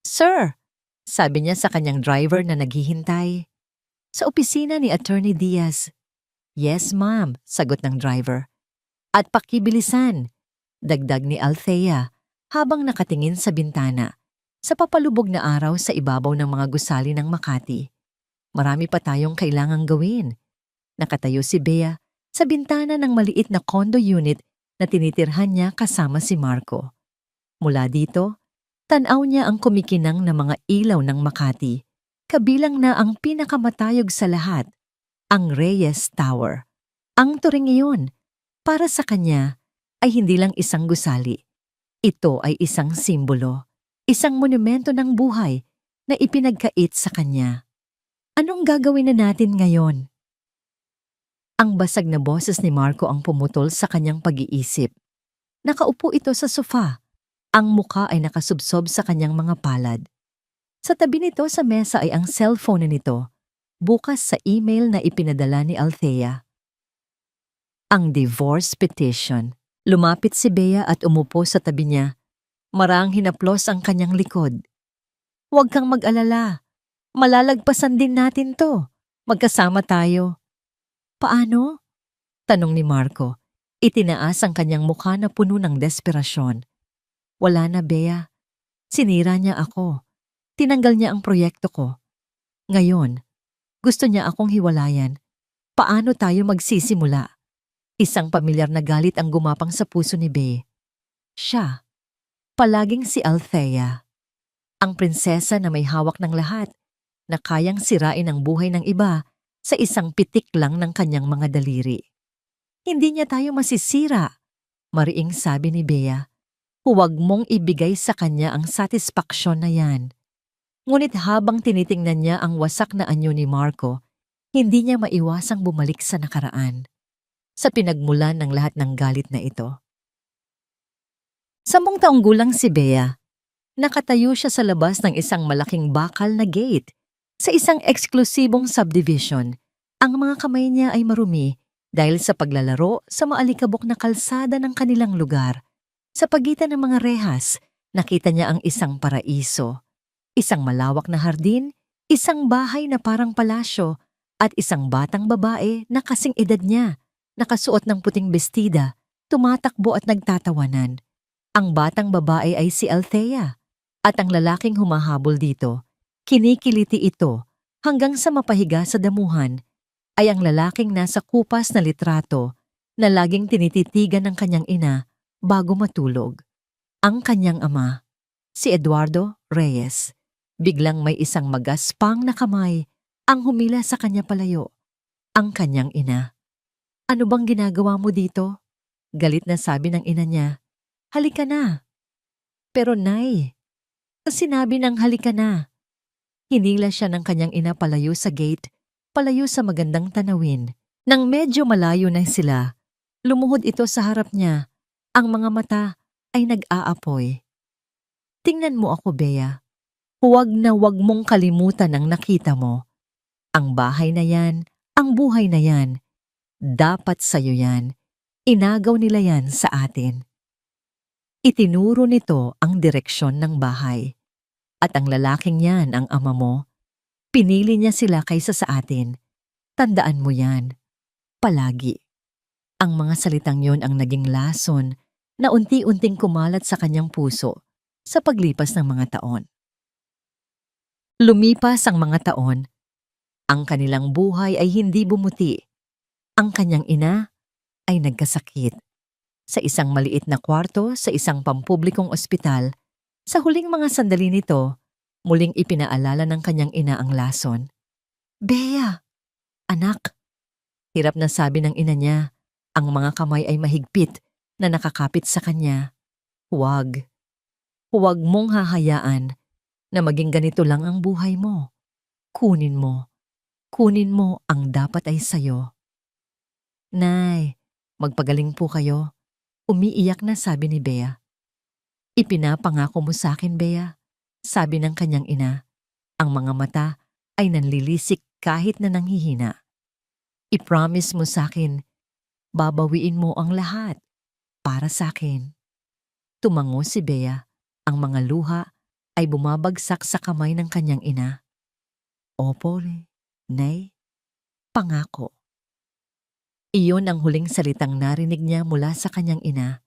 "Sir," sabi niya sa kanyang driver na naghihintay. "Sa opisina ni Attorney Diaz." "Yes, ma'am," sagot ng driver. "At pakibilisan," dagdag ni Althea habang nakatingin sa bintana. Sa papalubog na araw sa ibabaw ng mga gusali ng Makati. Marami pa tayong kailangang gawin. Nakatayo si Bea sa bintana ng maliit na condo unit na tinitirhan niya kasama si Marco. Mula dito, tanaw niya ang kumikinang na mga ilaw ng Makati, kabilang na ang pinakamatayog sa lahat, ang Reyes Tower. Ang turing iyon, para sa kanya, ay hindi lang isang gusali. Ito ay isang simbolo. Isang monumento ng buhay na ipinagkait sa kanya. Anong gagawin na natin ngayon? Ang basag na boses ni Marco ang pumutol sa kanyang pag-iisip. Nakaupo ito sa sofa. Ang mukha ay nakasubsob sa kanyang mga palad. Sa tabi nito sa mesa ay ang cellphone nito, bukas sa email na ipinadala ni Althea. Ang divorce petition. Lumapit si Bea at umupo sa tabi niya. Marang hinaplos ang kanyang likod. "Huwag kang mag-alala. Malalagpasan din natin to. Magkasama tayo." "Paano?" tanong ni Marco. Itinaas ang kanyang mukha na puno ng desperasyon. "Wala na, Bea. Sinira niya ako. Tinanggal niya ang proyekto ko. Ngayon, gusto niya akong hiwalayan. Paano tayo magsisimula?" Isang pamilyar na galit ang gumapang sa puso ni Bea. Siya. Palaging si Althea. Ang prinsesa na may hawak ng lahat, na kayang sirain ang buhay ng iba sa isang pitik lang ng kanyang mga daliri. "Hindi niya tayo masisira," mariing sabi ni Bea. "Huwag mong ibigay sa kanya ang satisfaksyon na yan." Ngunit habang tinitingnan niya ang wasak na anyo ni Marco, hindi niya maiwasang bumalik sa nakaraan. Sa pinagmulan ng lahat ng galit na ito. 10 taong gulang si Bea. Nakatayo siya sa labas ng isang malaking bakal na gate sa isang eksklusibong subdivision. Ang mga kamay niya ay marumi dahil sa paglalaro sa maalikabok na kalsada ng kanilang lugar. Sa pagitan ng mga rehas, nakita niya ang isang paraiso. Isang malawak na hardin, isang bahay na parang palasyo, at isang batang babae na kasing edad niya, nakasuot ng puting bestida, tumatakbo at nagtatawanan. Ang batang babae ay si Althea, at ang lalaking humahabol dito, kinikiliti ito hanggang sa mapahiga sa damuhan, ay ang lalaking nasa kupas na litrato na laging tinititigan ng kanyang ina bago matulog. Ang kanyang ama, si Eduardo Reyes. Biglang may isang magaspang na kamay ang humila sa kanya palayo, ang kanyang ina. "Ano bang ginagawa mo dito?" Galit na sabi ng ina niya. "Halika na." "Pero Nay," sinabi ng halika na. Hinila siya ng kanyang ina palayo sa gate, palayo sa magandang tanawin. Nang medyo malayo na sila, lumuhod ito sa harap niya. Ang mga mata ay nag-aapoy. Tingnan mo ako, Bea. Huwag na huwag mong kalimutan ang nakita mo. Ang bahay na yan, ang buhay na yan, dapat sa'yo yan. Inagaw nila yan sa atin. Itinuro nito ang direksyon ng bahay. At ang lalaking yan ang ama mo. Pinili niya sila kaysa sa atin. Tandaan mo yan. Palagi. Ang mga salitang yon ang naging lason na unti-unting kumalat sa kanyang puso sa paglipas ng mga taon. Lumipas ang mga taon. Ang kanilang buhay ay hindi bumuti. Ang kanyang ina ay nagkasakit. Sa isang maliit na kwarto sa isang pampublikong ospital, sa huling mga sandali nito, muling ipinaalala ng kanyang ina ang lason. Bea, anak. Hirap na sabi ng ina niya, ang mga kamay ay mahigpit na nakakapit sa kanya. Huwag. Huwag mong hahayaan na maging ganito lang ang buhay mo. Kunin mo. Kunin mo ang dapat ay sayo. Nay, magpagaling po kayo. Umiiyak na sabi ni Bea. Ipinapangako mo sa akin, Bea, sabi ng kanyang ina. Ang mga mata ay nanlilisik kahit na nanghihina. I-promise mo sa akin, babawiin mo ang lahat para sa akin. Tumango si Bea. Ang mga luha ay bumabagsak sa kamay ng kanyang ina. Opo, Nay, pangako. Iyon ang huling salitang narinig niya mula sa kanyang ina,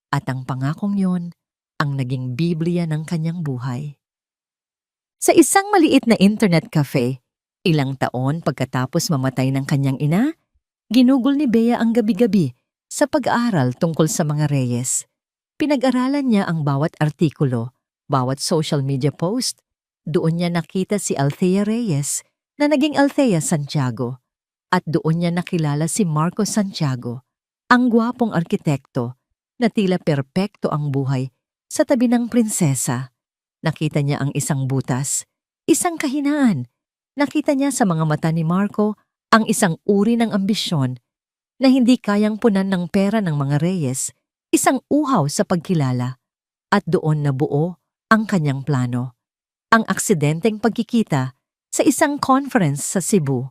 at ang pangakong yon ang naging Biblia ng kanyang buhay. Sa isang maliit na internet cafe, ilang taon pagkatapos mamatay ng kanyang ina, ginugol ni Bea ang gabi-gabi sa pag-aaral tungkol sa mga Reyes. Pinag-aralan niya ang bawat artikulo, bawat social media post. Doon niya nakita si Althea Reyes na naging Althea Santiago. At doon niya nakilala si Marco Santiago, ang gwapong arkitekto na tila perpekto ang buhay sa tabi ng prinsesa. Nakita niya ang isang butas, isang kahinaan. Nakita niya sa mga mata ni Marco ang isang uri ng ambisyon na hindi kayang punan ng pera ng mga Reyes, isang uhaw sa pagkilala. At doon nabuo ang kanyang plano. Ang aksidenteng pagkikita sa isang conference sa Cebu.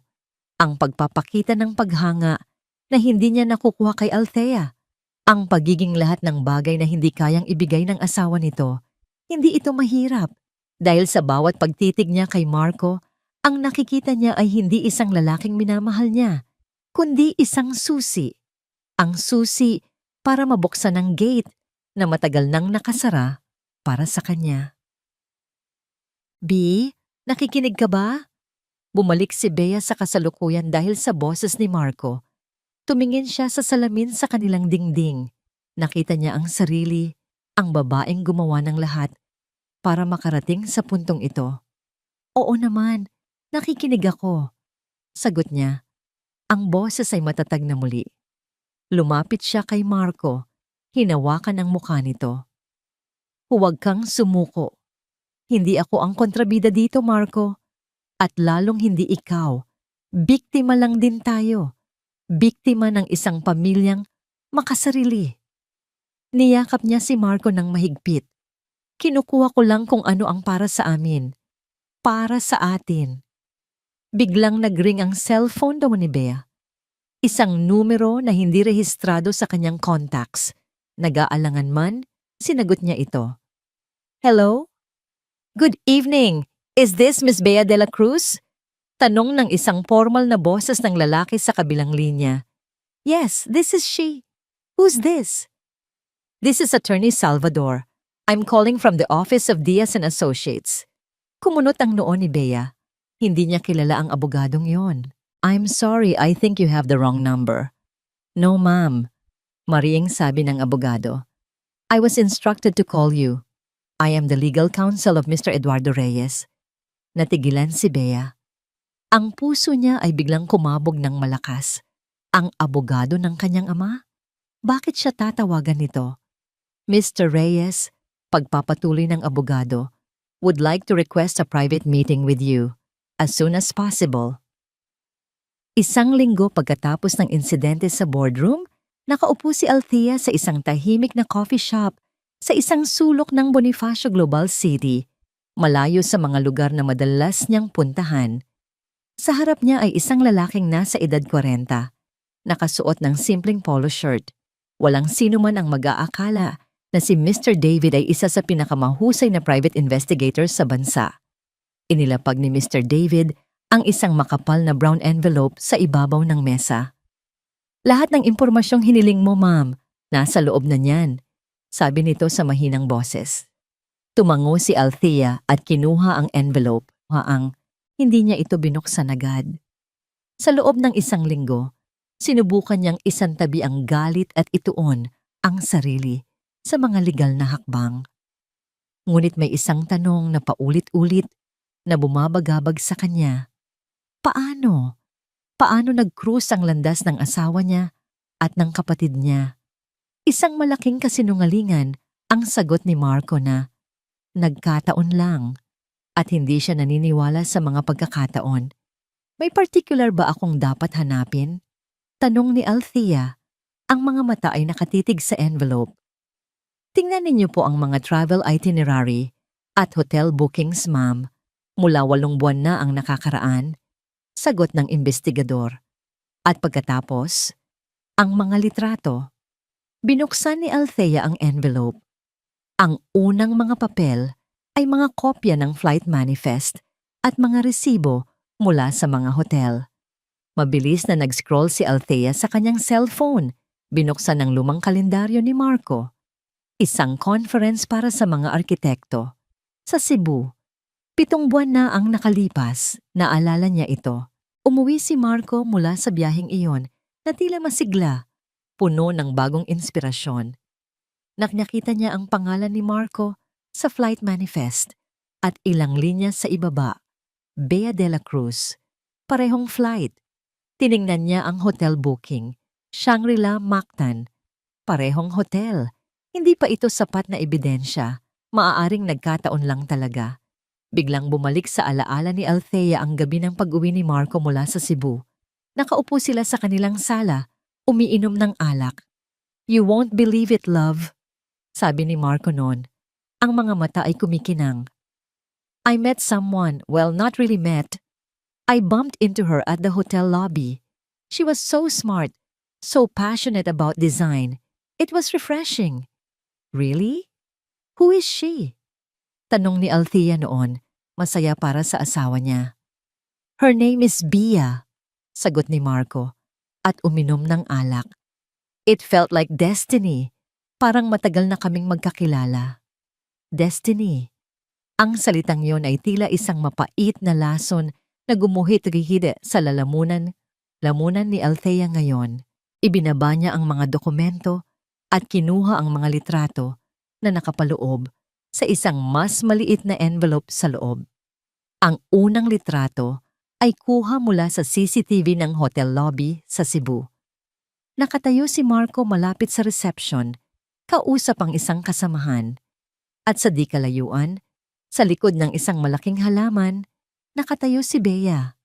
Ang pagpapakita ng paghanga na hindi niya nakukuha kay Althea. Ang pagiging lahat ng bagay na hindi kayang ibigay ng asawa nito. Hindi ito mahirap. Dahil sa bawat pagtitig niya kay Marco, ang nakikita niya ay hindi isang lalaking minamahal niya, kundi isang susi. Ang susi para mabuksan ang gate na matagal nang nakasara para sa kanya. B, nakikinig ka ba? Bumalik si Bea sa kasalukuyan dahil sa boses ni Marco. Tumingin siya sa salamin sa kanilang dingding. Nakita niya ang sarili, ang babaeng gumawa ng lahat para makarating sa puntong ito. Oo naman, nakikinig ako. Sagot niya. Ang boses ay matatag na muli. Lumapit siya kay Marco, hinawakan ang mukha nito. Huwag kang sumuko. Hindi ako ang kontrabida dito, Marco. At lalong hindi ikaw. Biktima lang din tayo. Biktima ng isang pamilyang makasarili. Niyakap niya si Marco ng mahigpit. Kinukuha ko lang kung ano ang para sa amin. Para sa atin. Biglang nagring ang cellphone daw ni Bea. Isang numero na hindi rehistrado sa kanyang contacts. Nag-aalangan man, sinagot niya ito. Hello? Good evening. Is this Miss Bea de la Cruz? Tanong ng isang formal na boses ng lalaki sa kabilang linya. Yes, this is she. Who's this? This is Attorney Salvador. I'm calling from the office of Diaz and Associates. Kumunot ang noo ni Bea. Hindi niya kilala ang abogadong yon. I'm sorry, I think you have the wrong number. No, ma'am. Mariing sabi ng abogado. I was instructed to call you. I am the legal counsel of Mr. Eduardo Reyes. Natigilan si Bea. Ang puso niya ay biglang kumabog ng malakas. Ang abogado ng kanyang ama? Bakit siya tatawagan nito? Mr. Reyes, pagpapatuloy ng abogado, would like to request a private meeting with you as soon as possible. Isang linggo pagkatapos ng insidente sa boardroom, nakaupo si Althea sa isang tahimik na coffee shop sa isang sulok ng Bonifacio Global City, malayo sa mga lugar na madalas niyang puntahan. Sa harap niya ay isang lalaking nasa edad 40, nakasuot ng simpleng polo shirt. Walang sino man ang mag-aakala na si Mr. David ay isa sa pinakamahusay na private investigators sa bansa. Inilapag ni Mr. David ang isang makapal na brown envelope sa ibabaw ng mesa. Lahat ng impormasyong hiniling mo, ma'am, nasa loob na niyan, sabi nito sa mahinang boses. Tumango si Althea at kinuha ang envelope, hindi niya ito binuksan agad. Sa loob ng isang linggo, sinubukan niyang isantabi ang galit at ituon ang sarili sa mga legal na hakbang. Ngunit may isang tanong na paulit-ulit na bumabagabag sa kanya. Paano? Paano nag-cruise ang landas ng asawa niya at ng kapatid niya? Isang malaking kasinungalingan ang sagot ni Marco na nagkataon lang at hindi siya naniniwala sa mga pagkakataon. May particular ba akong dapat hanapin? Tanong ni Althea. Ang mga mata ay nakatitig sa envelope. Tingnan ninyo po ang mga travel itinerary at hotel bookings, ma'am. Mula 8 buwan na ang nakakaraan. Sagot ng investigador. At pagkatapos, ang mga litrato. Binuksan ni Althea ang envelope. Ang unang mga papel ay mga kopya ng flight manifest at mga resibo mula sa mga hotel. Mabilis na nag-scroll si Althea sa kanyang cellphone. Binuksan ang lumang kalendaryo ni Marco. Isang conference para sa mga arkitekto. Sa Cebu. 7 buwan na ang nakalipas, naalala niya ito. Umuwi si Marco mula sa biyaheng iyon na tila masigla, puno ng bagong inspirasyon. Nakita niya ang pangalan ni Marco sa flight manifest at ilang linya sa ibaba, Bea de la Cruz, parehong flight. Tiningnan niya ang hotel booking, Shangri-La Mactan, parehong hotel. Hindi pa ito sapat na ebidensya, maaaring nagkataon lang talaga. Biglang bumalik sa alaala ni Althea ang gabi ng pag-uwi ni Marco mula sa Cebu. Nakaupo sila sa kanilang sala, umiinom ng alak. You won't believe it, love, sabi ni Marco noon. Ang mga mata ay kumikinang. I met someone, well, not really met. I bumped into her at the hotel lobby. She was so smart, so passionate about design. It was refreshing. Really? Who is she? Tanong ni Althea noon, masaya para sa asawa niya. Her name is Bea, sagot ni Marco, at uminom ng alak. It felt like destiny, parang matagal na kaming magkakilala. Destiny. Ang salitang yon ay tila isang mapait na lason na gumuhit-rihid sa lamunan ni Althea ngayon. Ibinaba niya ang mga dokumento at kinuha ang mga litrato na nakapaloob sa isang mas maliit na envelope sa loob. Ang unang litrato ay kuha mula sa CCTV ng hotel lobby sa Cebu. Nakatayo si Marco malapit sa reception, kausap ang isang kasamahan. At sa di kalayuan, sa likod ng isang malaking halaman, nakatayo si Bea.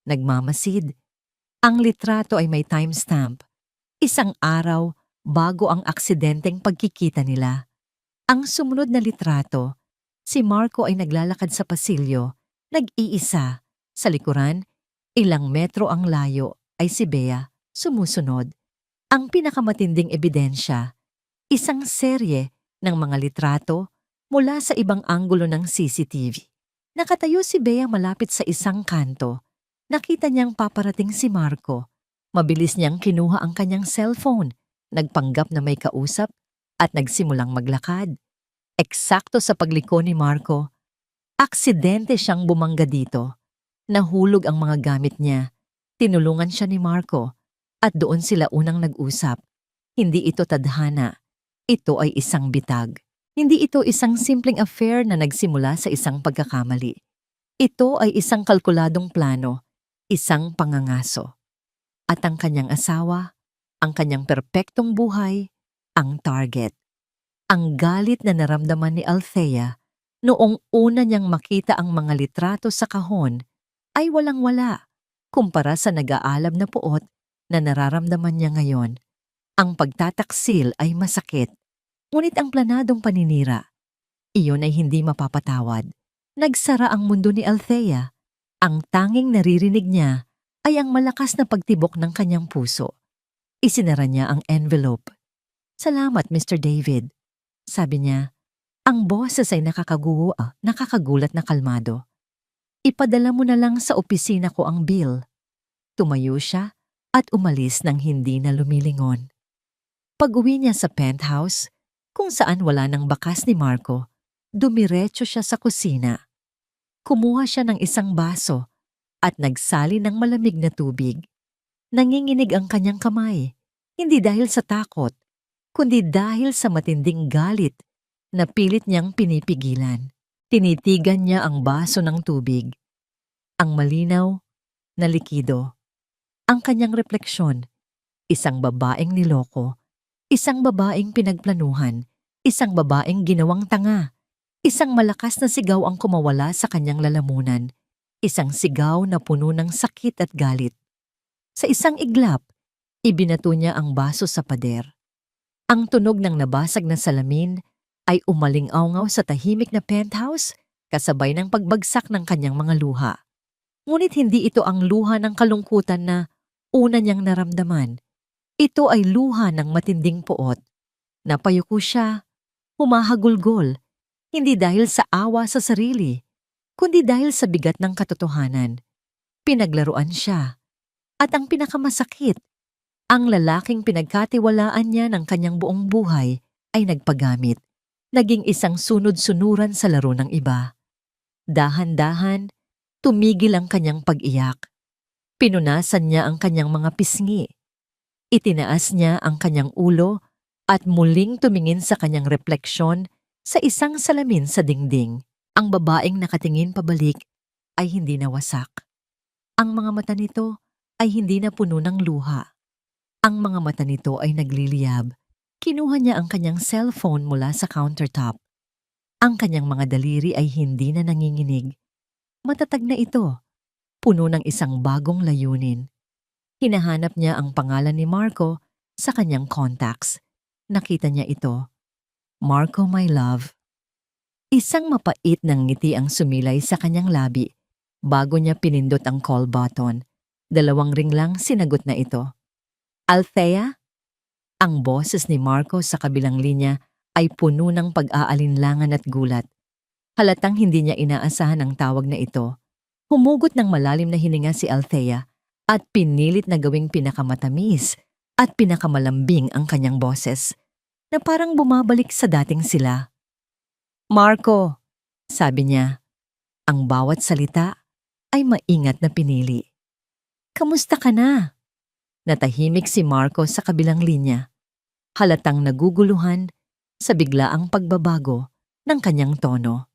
Nagmamasid. Ang litrato ay may timestamp. Isang araw bago ang aksidenteng pagkikita nila. Ang sumunod na litrato, si Marco ay naglalakad sa pasilyo, nag-iisa. Sa likuran, ilang metro ang layo ay si Bea, sumusunod. Ang pinakamatinding ebidensya, isang serye ng mga litrato mula sa ibang anggulo ng CCTV. Nakatayo si Bea malapit sa isang kanto. Nakita niyang paparating si Marco. Mabilis niyang kinuha ang kanyang cellphone, nagpanggap na may kausap, at nagsimulang maglakad. Eksakto sa pagliko ni Marco, aksidente siyang bumangga dito. Nahulog ang mga gamit niya. Tinulungan siya ni Marco at doon sila unang nag-usap. Hindi ito tadhana. Ito ay isang bitag. Hindi ito isang simpleng affair na nagsimula sa isang pagkakamali. Ito ay isang kalkuladong plano, isang pangangaso. At ang kanyang asawa, ang kanyang perpektong buhay, ang target. Ang galit na naramdaman ni Althea Noong una niyang makita ang mga litrato sa kahon, ay walang-wala kumpara sa nag-aalab na puot na nararamdaman niya ngayon. Ang pagtataksil ay masakit, ngunit ang planadong paninira, iyon ay hindi mapapatawad. Nagsara ang mundo ni Althea. Ang tanging naririnig niya ay ang malakas na pagtibok ng kanyang puso. Isinara niya ang envelope. "Salamat, Mr. David," sabi niya. Ang boses ay nakakagulat na kalmado. "Ipadala mo na lang sa opisina ko ang bill." Tumayo siya at umalis nang hindi na lumilingon. Pag-uwi niya sa penthouse, kung saan wala nang bakas ni Marco, dumiretso siya sa kusina. Kumuha siya ng isang baso at nagsali ng malamig na tubig. Nanginginig ang kanyang kamay, hindi dahil sa takot, kundi dahil sa matinding galit na pilit niyang pinipigilan. Tinitigan niya ang baso ng tubig. Ang malinaw na likido. Ang kanyang refleksyon, isang babaeng niloko, isang babaeng pinagplanuhan, isang babaeng ginawang tanga, isang malakas na sigaw ang kumawala sa kanyang lalamunan, isang sigaw na puno ng sakit at galit. Sa isang iglap, ibinato niya ang baso sa pader. Ang tunog ng nabasag na salamin ay umaling-awngaw sa tahimik na penthouse kasabay ng pagbagsak ng kanyang mga luha. Ngunit hindi ito ang luha ng kalungkutan na una niyang naramdaman. Ito ay luha ng matinding puot. Napayuko siya, humahagulgol, hindi dahil sa awa sa sarili, kundi dahil sa bigat ng katotohanan. Pinaglaruan siya. At ang pinakamasakit, ang lalaking pinagkatiwalaan niya ng kanyang buong buhay ay nagpagamit. Naging isang sunod-sunuran sa laro ng iba. Dahan-dahan, tumigil ang kanyang pag-iyak. Pinunasan niya ang kanyang mga pisngi. Itinaas niya ang kanyang ulo at muling tumingin sa kanyang refleksyon sa isang salamin sa dingding. Ang babaeng nakatingin pabalik ay hindi nawasak. Ang mga mata nito ay hindi na puno ng luha. Ang mga mata nito ay nagliliyab. Kinuha niya ang kanyang cellphone mula sa countertop. Ang kanyang mga daliri ay hindi na nanginginig. Matatag na ito, puno ng isang bagong layunin. Hinahanap niya ang pangalan ni Marco sa kanyang contacts. Nakita niya ito. "Marco, my love." Isang mapait ng ngiti ang sumilay sa kanyang labi bago niya pinindot ang call button. 2 ring lang sinagot na ito. "Althea?" Ang boses ni Marco sa kabilang linya ay puno ng pag-aalinlangan at gulat. Halatang hindi niya inaasahan ang tawag na ito. Humugot ng malalim na hininga si Althea at pinilit na gawing pinakamatamis at pinakamalambing ang kanyang boses, na parang bumabalik sa dating sila. "Marco," sabi niya. Ang bawat salita ay maingat na pinili. "Kamusta ka na?" Natahimik si Marco sa kabilang linya. Halatang naguguluhan sa biglaang pagbabago ng kanyang tono.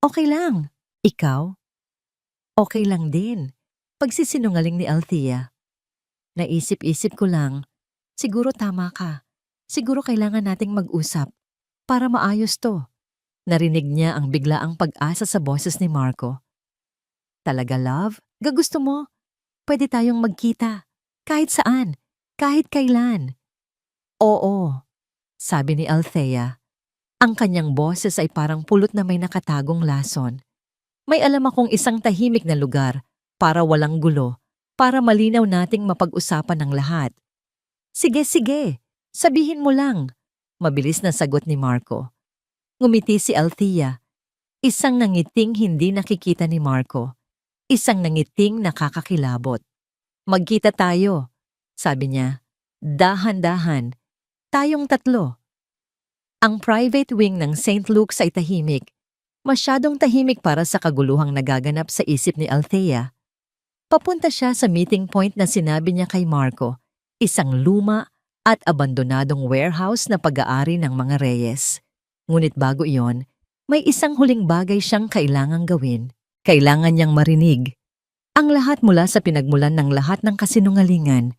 "Okay lang. Ikaw?" "Okay lang din." Pagsisinungaling ni Althea. "Naisip-isip ko lang, siguro tama ka. Siguro kailangan nating mag-usap para maayos to." Narinig niya ang biglaang pag-asa sa boses ni Marco. "Talaga, love? Gagusto mo? Pwede tayong magkita. Kahit saan, kahit kailan." "Oo," sabi ni Althea. Ang kanyang boses ay parang pulot na may nakatagong lason. "May alam akong isang tahimik na lugar para walang gulo, para malinaw nating mapag-usapan ng lahat." "Sige, sige. Sabihin mo lang." Mabilis na sagot ni Marco. Ngumiti si Althea. Isang nangiting hindi nakikita ni Marco. Isang nangiting nakakakilabot. "Magkita tayo," sabi niya. "Dahan-dahan. Tayong 3. Ang private wing ng St. Luke's ay tahimik. Masyadong tahimik para sa kaguluhang nagaganap sa isip ni Althea. Papunta siya sa meeting point na sinabi niya kay Marco, isang luma at abandonadong warehouse na pag-aari ng mga Reyes. Ngunit bago iyon, may isang huling bagay siyang kailangang gawin. Kailangan niyang marinig. Ang lahat mula sa pinagmulan ng lahat ng kasinungalingan.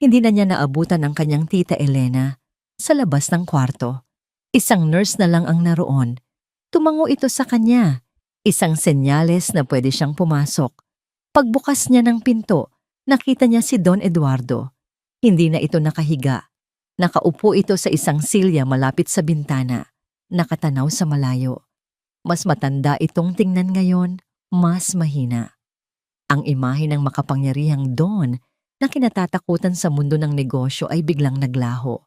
Hindi na niya naabutan ang kanyang tita Elena sa labas ng kwarto. Isang nurse na lang ang naroon. Tumango ito sa kanya, isang senyales na pwede siyang pumasok. Pagbukas niya ng pinto, nakita niya si Don Eduardo. Hindi na ito nakahiga. Nakaupo ito sa isang silya malapit sa bintana, nakatanaw sa malayo. Mas matanda itong tingnan ngayon, mas mahina. Ang imahe ng makapangyarihang Don na kinatatakutan sa mundo ng negosyo ay biglang naglaho.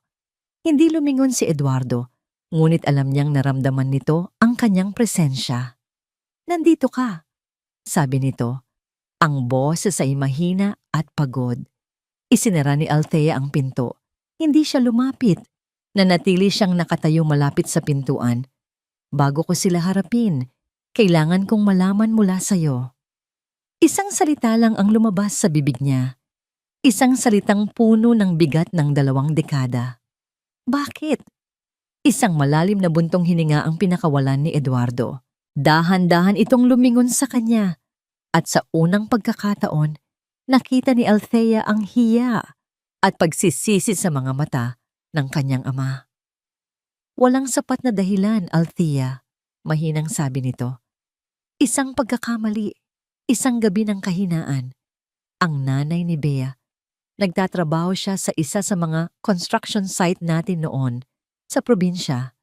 Hindi lumingon si Eduardo, ngunit alam niyang naramdaman nito ang kanyang presensya. "Nandito ka," sabi nito. Ang boses ay mahina at pagod. Isinara ni Althea ang pinto. Hindi siya lumapit. Nanatili siyang nakatayo malapit sa pintuan. "Bago ko sila harapin, kailangan kong malaman mula sa'yo." Isang salita lang ang lumabas sa bibig niya. Isang salitang puno ng bigat ng 2 dekada. "Bakit?" Isang malalim na buntong hininga ang pinakawalan ni Eduardo. Dahan-dahan itong lumingon sa kanya. At sa unang pagkakataon, nakita ni Althea ang hiya at pagsisisi sa mga mata ng kanyang ama. "Walang sapat na dahilan, Althea," mahinang sabi nito. "Isang pagkakamali, isang gabi ng kahinaan." Ang nanay ni Bea, nagtatrabaho siya sa isa sa mga construction site natin noon sa probinsya.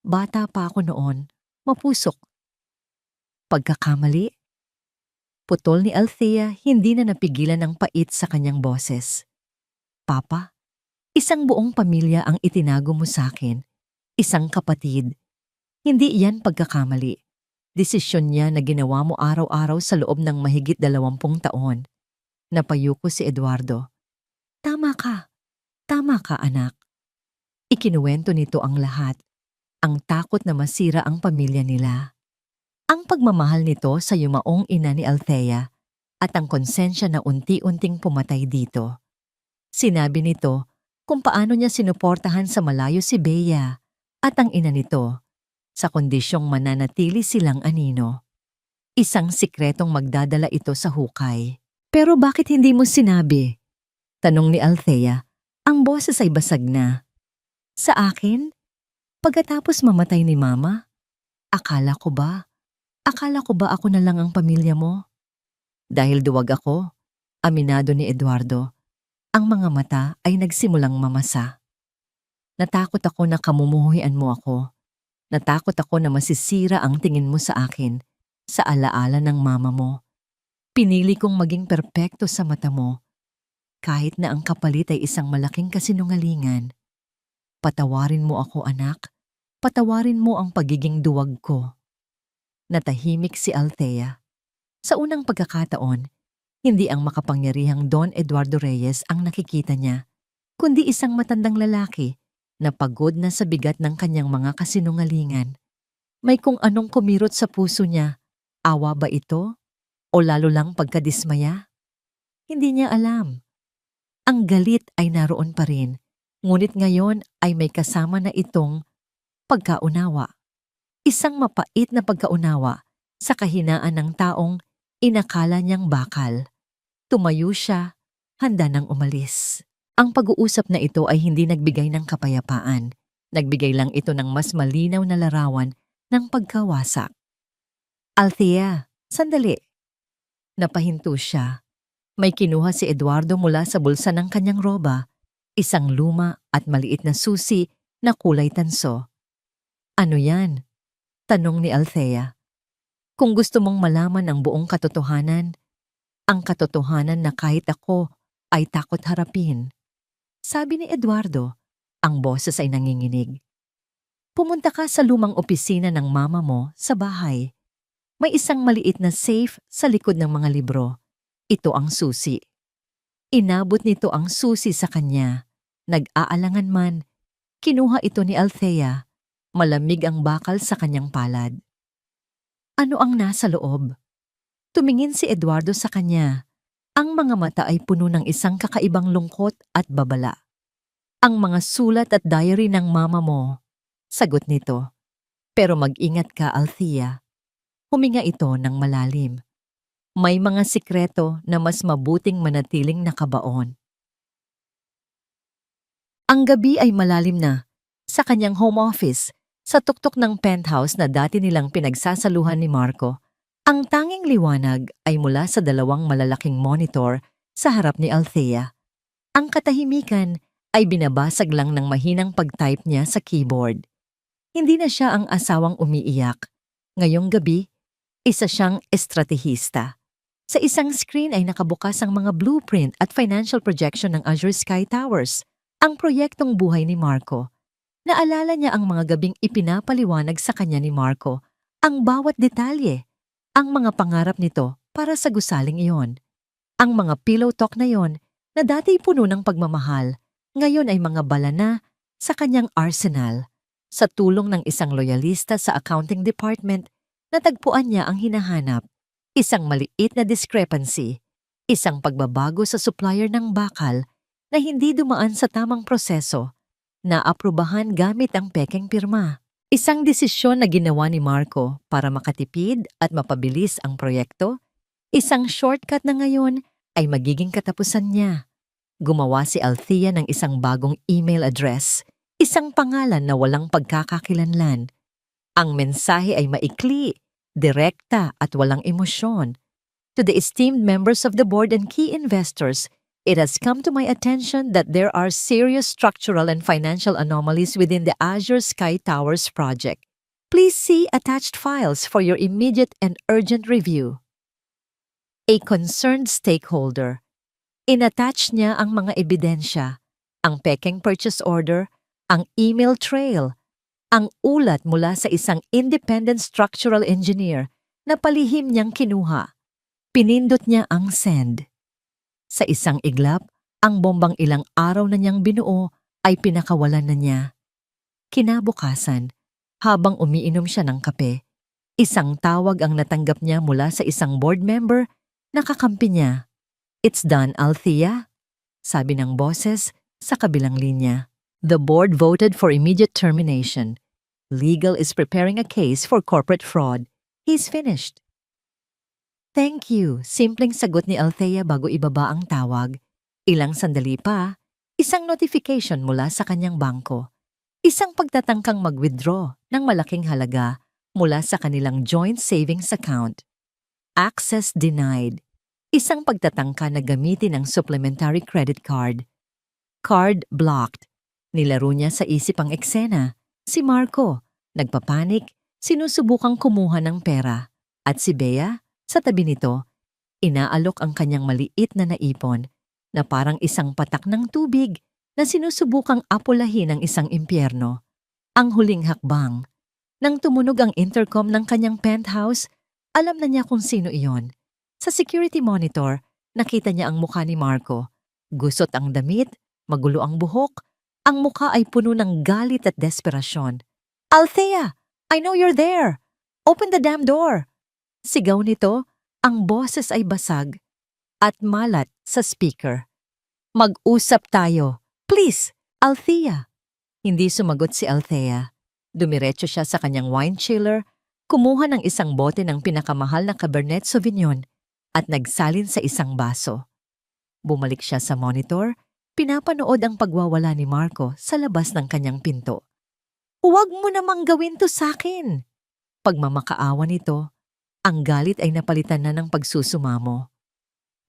Bata pa ako noon, mapusok. "Pagkakamali?" Putol ni Althea, hindi na napigilan ng pait sa kanyang boses. "Papa, isang buong pamilya ang itinago mo sa akin. Isang kapatid. Hindi iyan pagkakamali. Desisyon niya na ginawa mo araw-araw sa loob ng mahigit 20 taon." Napayuko si Eduardo. Tama ka, anak." Ikinuwento nito ang lahat. Ang takot na masira ang pamilya nila. Ang pagmamahal nito sa yumaong ina ni Althea at ang konsensya na unti-unting pumatay dito. Sinabi nito kung paano niya sinuportahan sa malayo si Bea at ang ina nito sa kondisyong mananatili silang anino. Isang sikretong magdadala ito sa hukay. "Pero bakit hindi mo sinabi?" tanong ni Althea. Ang boses ay basag na. "Sa akin? Pagkatapos mamatay ni Mama? Akala ko ba ako na lang ang pamilya mo?" Dahil duwag ako, aminado ni Eduardo. Ang mga mata ay nagsimulang mamasa. "Natakot ako na kamumuhian mo ako. Natakot ako na masisira ang tingin mo sa akin, sa alaala ng mama mo. Pinili kong maging perpekto sa mata mo, kahit na ang kapalit ay isang malaking kasinungalingan. Patawarin mo ako, anak. Patawarin mo ang pagiging duwag ko." Natahimik si Althea. Sa unang pagkakataon, hindi ang makapangyarihang Don Eduardo Reyes ang nakikita niya, kundi isang matandang lalaki na pagod na sa bigat ng kanyang mga kasinungalingan. May kung anong kumirot sa puso niya. Awa ba ito? O lalo lang pagkadismaya? Hindi niya alam. Ang galit ay naroon pa rin, ngunit ngayon ay may kasama na itong pagkaunawa. Isang mapait na pagkaunawa sa kahinaan ng taong inakala niyang bakal. Tumayo siya, handa nang umalis. Ang pag-uusap na ito ay hindi nagbigay ng kapayapaan. Nagbigay lang ito ng mas malinaw na larawan ng pagkawasak. "Althea, sandali." Napahinto siya. May kinuha si Eduardo mula sa bulsa ng kanyang roba, isang luma at maliit na susi na kulay tanso. "Ano yan?" tanong ni Althea. "Kung gusto mong malaman ang buong katotohanan, ang katotohanan na kahit ako ay takot harapin," sabi ni Eduardo. Ang boses ay nanginginig. "Pumunta ka sa lumang opisina ng mama mo sa bahay. May isang maliit na safe sa likod ng mga libro. Ito ang susi." Inabot nito ang susi sa kanya. Nag-aalangan man, kinuha ito ni Althea. Malamig ang bakal sa kanyang palad. "Ano ang nasa loob?" Tumingin si Eduardo sa kanya. Ang mga mata ay puno ng isang kakaibang lungkot at babala. "Ang mga sulat at diary ng mama mo," sagot nito. "Pero mag-ingat ka, Althea." Huminga ito ng malalim. May mga sikreto na mas mabuting manatiling nakabaon. Ang gabi ay malalim na. Sa kanyang home office, Sa tuktok ng penthouse na dati nilang pinagsasaluhan ni Marco, ang tanging liwanag ay mula sa dalawang malalaking monitor sa harap ni Althea. Ang katahimikan ay binabasag lang ng mahinang pag-type niya sa keyboard. Hindi na siya ang asawang umiiyak. Ngayong gabi, isa siyang estratehista. Sa isang screen ay nakabukas ang mga blueprint at financial projection ng Azure Sky Towers, ang proyektong buhay ni Marco. Naalala niya ang mga gabing ipinapaliwanag sa kanya ni Marco, ang bawat detalye, ang mga pangarap nito para sa gusaling iyon. Ang mga pillow talk na yon na dati puno ng pagmamahal, ngayon ay mga bala na sa kanyang arsenal. Sa tulong ng isang loyalista sa accounting department, natagpuan niya ang hinahanap. Isang maliit na discrepancy, isang pagbabago sa supplier ng bakal na hindi dumaan sa tamang proseso, na aprubahan gamit ang pekeng pirma. Isang desisyon na ginawa ni Marco para makatipid at mapabilis ang proyekto, isang shortcut na ngayon ay magiging katapusan niya. Gumawa si Althea ng isang bagong email address, isang pangalan na walang pagkakakilanlan. Ang mensahe ay maikli, direkta at walang emosyon. To the esteemed members of the board and key investors, it has come to my attention that there are serious structural and financial anomalies within the Azure Sky Towers project. Please see attached files for your immediate and urgent review. A concerned stakeholder. Inattach niya ang mga ebidensya, ang pekeng purchase order, ang email trail, ang ulat mula sa isang independent structural engineer na palihim niyang kinuha. Pinindot niya ang send. Sa isang iglap, ang bombang ilang araw na niyang binuo ay pinakawalan na niya. Kinabukasan, habang umiinom siya ng kape, isang tawag ang natanggap niya mula sa isang board member na kakampi niya. "It's done, Althea," sabi ng boses sa kabilang linya. "The board voted for immediate termination. Legal is preparing a case for corporate fraud. He's finished." "Thank you," simpleng sagot ni Althea bago ibaba ang tawag. Ilang sandali pa, isang notification mula sa kanyang bangko. Isang pagtatangkang mag-withdraw ng malaking halaga mula sa kanilang joint savings account. Access denied. Isang pagtatangka na gamitin ang supplementary credit card. Card blocked. Nilaro niya sa isip ang eksena. Si Marco, nagpapanik, sinusubukang kumuha ng pera. At si Bea, sa tabi nito, inaalok ang kanyang maliit na naipon na parang isang patak ng tubig na sinusubukang apulahin ng isang impyerno. Ang huling hakbang. Nang tumunog ang intercom ng kanyang penthouse, alam na niya kung sino iyon. Sa security monitor, nakita niya ang mukha ni Marco. Gusot ang damit, magulo ang buhok, ang mukha ay puno ng galit at desperasyon. "Althea, I know you're there! Open the damn door!" Sigaw nito, ang boses ay basag at malat sa speaker. "Mag-usap tayo. Please, Althea." Hindi sumagot si Althea. Dumiretso siya sa kanyang wine chiller, kumuha ng isang bote ng pinakamahal na Cabernet Sauvignon at nagsalin sa isang baso. Bumalik siya sa monitor, pinapanood ang pagwawala ni Marco sa labas ng kanyang pinto. "Huwag mo namang gawin to sa'kin!" Pagmamakaawa nito, ang galit ay napalitan na ng pagsusumamo.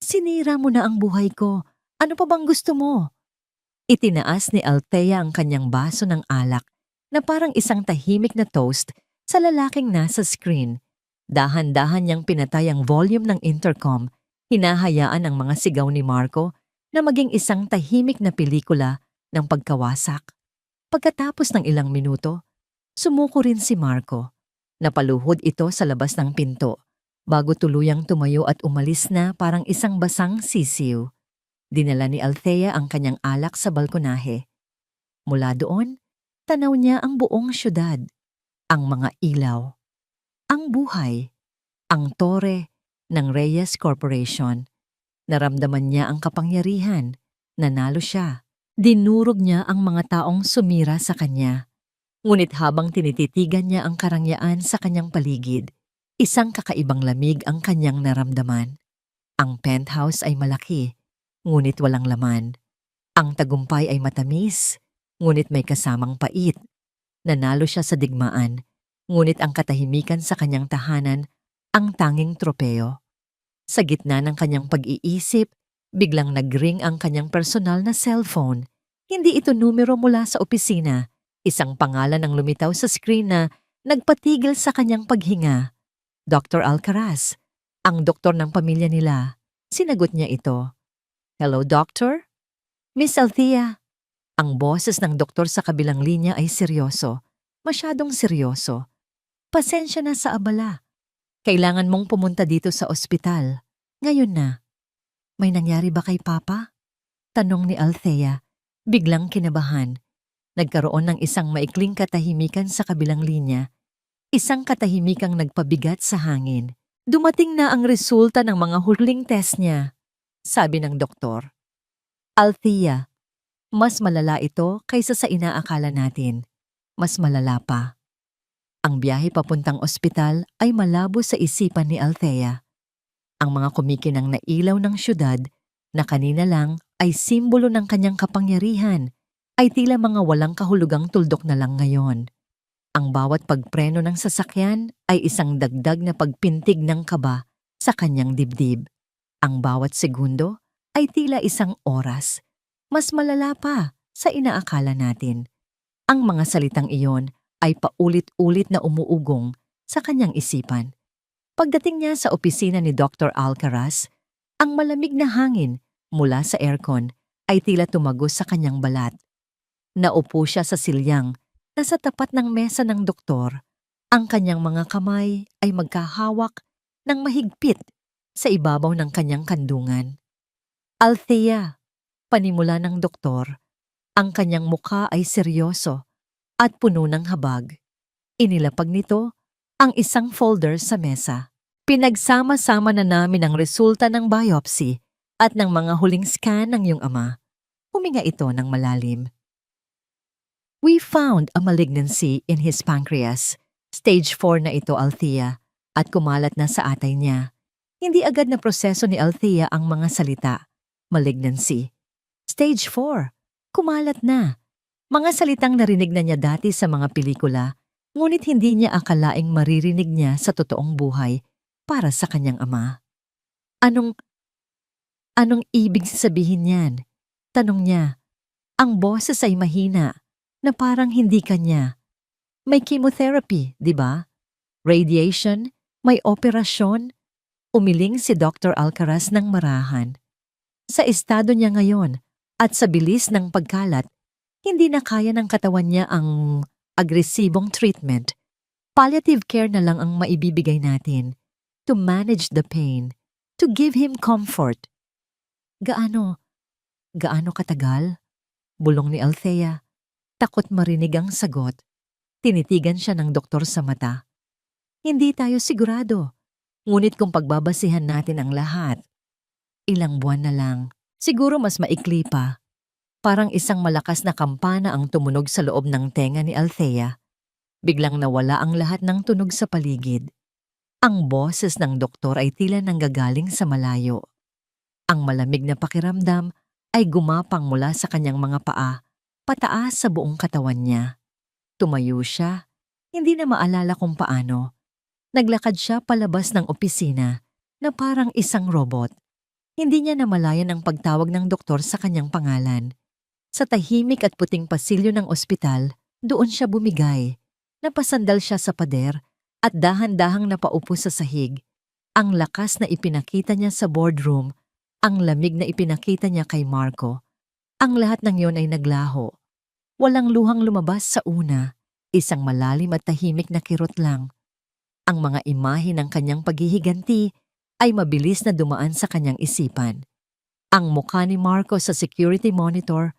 "Sinira mo na ang buhay ko. Ano pa bang gusto mo?" Itinaas ni Althea ang kanyang baso ng alak na parang isang tahimik na toast sa lalaking nasa screen. Dahan-dahan niyang pinatay ang volume ng intercom, hinahayaan ang mga sigaw ni Marco na maging isang tahimik na pelikula ng pagkawasak. Pagkatapos ng ilang minuto, sumuko rin si Marco. Napaluhod ito sa labas ng pinto, bago tuluyang tumayo at umalis na parang isang basang sisiw. Dinala ni Althea ang kanyang alak sa balkonahe. Mula doon, tanaw niya ang buong syudad, ang mga ilaw, ang buhay, ang tore ng Reyes Corporation. Naramdaman niya ang kapangyarihan. Nanalo siya. Dinurog niya ang mga taong sumira sa kanya. Ngunit habang tinititigan niya ang karangyaan sa kanyang paligid, isang kakaibang lamig ang kanyang naramdaman. Ang penthouse ay malaki, ngunit walang laman. Ang tagumpay ay matamis, ngunit may kasamang pait. Nanalo siya sa digmaan, ngunit ang katahimikan sa kanyang tahanan ang tanging tropeo. Sa gitna ng kanyang pag-iisip, biglang nag-ring ang kanyang personal na cellphone. Hindi ito numero mula sa opisina, isang pangalan ang lumitaw sa screen na nagpatigil sa kanyang paghinga. Dr. Alcaraz, ang doktor ng pamilya nila. Sinagot niya ito. Hello, doctor? Miss Althea. Ang boses ng doktor sa kabilang linya ay seryoso. Masyadong seryoso. Pasensya na sa abala. Kailangan mong pumunta dito sa ospital. Ngayon na. May nangyari ba kay Papa? Tanong ni Althea. Biglang kinabahan. Nagkaroon ng isang maikling katahimikan sa kabilang linya. Isang katahimikang nagpabigat sa hangin. Dumating na ang resulta ng mga huling test niya. Sabi ng doktor. Althea, mas malala ito kaysa sa inaakala natin. Mas malala pa. Ang biyahe papuntang ospital ay malabo sa isipan ni Althea. Ang mga kumikinang na ilaw ng syudad na kanina lang ay simbolo ng kanyang kapangyarihan ay tila mga walang kahulugang tuldok na lang ngayon. Ang bawat pagpreno ng sasakyan ay isang dagdag na pagpintig ng kaba sa kanyang dibdib. Ang bawat segundo ay tila isang oras. Mas malala pa sa inaakala natin. Ang mga salitang iyon ay paulit-ulit na umuugong sa kanyang isipan. Pagdating niya sa opisina ni Dr. Alcaraz, ang malamig na hangin mula sa aircon ay tila tumagos sa kanyang balat. Naupo siya sa silyang na sa tapat ng mesa ng doktor. Ang kanyang mga kamay ay magkahawak ng mahigpit sa ibabaw ng kanyang kandungan. Althea, panimula ng doktor, ang kanyang mukha ay seryoso at puno ng habag. Inilapag nito ang isang folder sa mesa. Pinagsama-sama na namin ang resulta ng biopsy at ng mga huling scan ng iyong ama. Huminga ito ng malalim. We found a malignancy in his pancreas. Stage 4 na ito, Althea, at kumalat na sa atay niya. Hindi agad na proseso ni Althea ang mga salita. Malignancy. Stage 4. Kumalat na. Mga salitang narinig na niya dati sa mga pelikula, ngunit hindi niya akalaing maririnig niya sa totoong buhay para sa kanyang ama. Anong ibig sabihin niyan? Tanong niya. Ang boses ay mahina, na parang hindi kanya. May chemotherapy, di ba? Radiation, may operasyon. Umiling si Dr. Alcaraz ng marahan. Sa estado niya ngayon at sa bilis ng pagkalat, hindi na kaya ng katawan niya ang agresibong treatment. Palliative care na lang ang maibibigay natin to manage the pain, to give him comfort. Gaano katagal? Bulong ni Althea. Takot marinig ang sagot. Tinitigan siya ng doktor sa mata. Hindi tayo sigurado. Ngunit kung pagbabasihan natin ang lahat, ilang buwan na lang, siguro mas maikli pa. Parang isang malakas na kampana ang tumunog sa loob ng tenga ni Althea. Biglang nawala ang lahat ng tunog sa paligid. Ang boses ng doktor ay tila nanggagaling sa malayo. Ang malamig na pakiramdam ay gumapang mula sa kanyang mga paa, pataas sa buong katawan niya. Tumayo siya, hindi na maalala kung paano. Naglakad siya palabas ng opisina na parang isang robot. Hindi niya namalayan ang pagtawag ng doktor sa kanyang pangalan. Sa tahimik at puting pasilyo ng ospital, doon siya bumigay. Napasandal siya sa pader at dahan-dahang napaupo sa sahig. Ang lakas na ipinakita niya sa boardroom, ang lamig na ipinakita niya kay Marco. Ang lahat ng yon ay naglaho. Walang luhang lumabas sa una, isang malalim at tahimik na kirot lang. Ang mga imahe ng kanyang paghihiganti ay mabilis na dumaan sa kanyang isipan. Ang mukha ni Marco sa security monitor,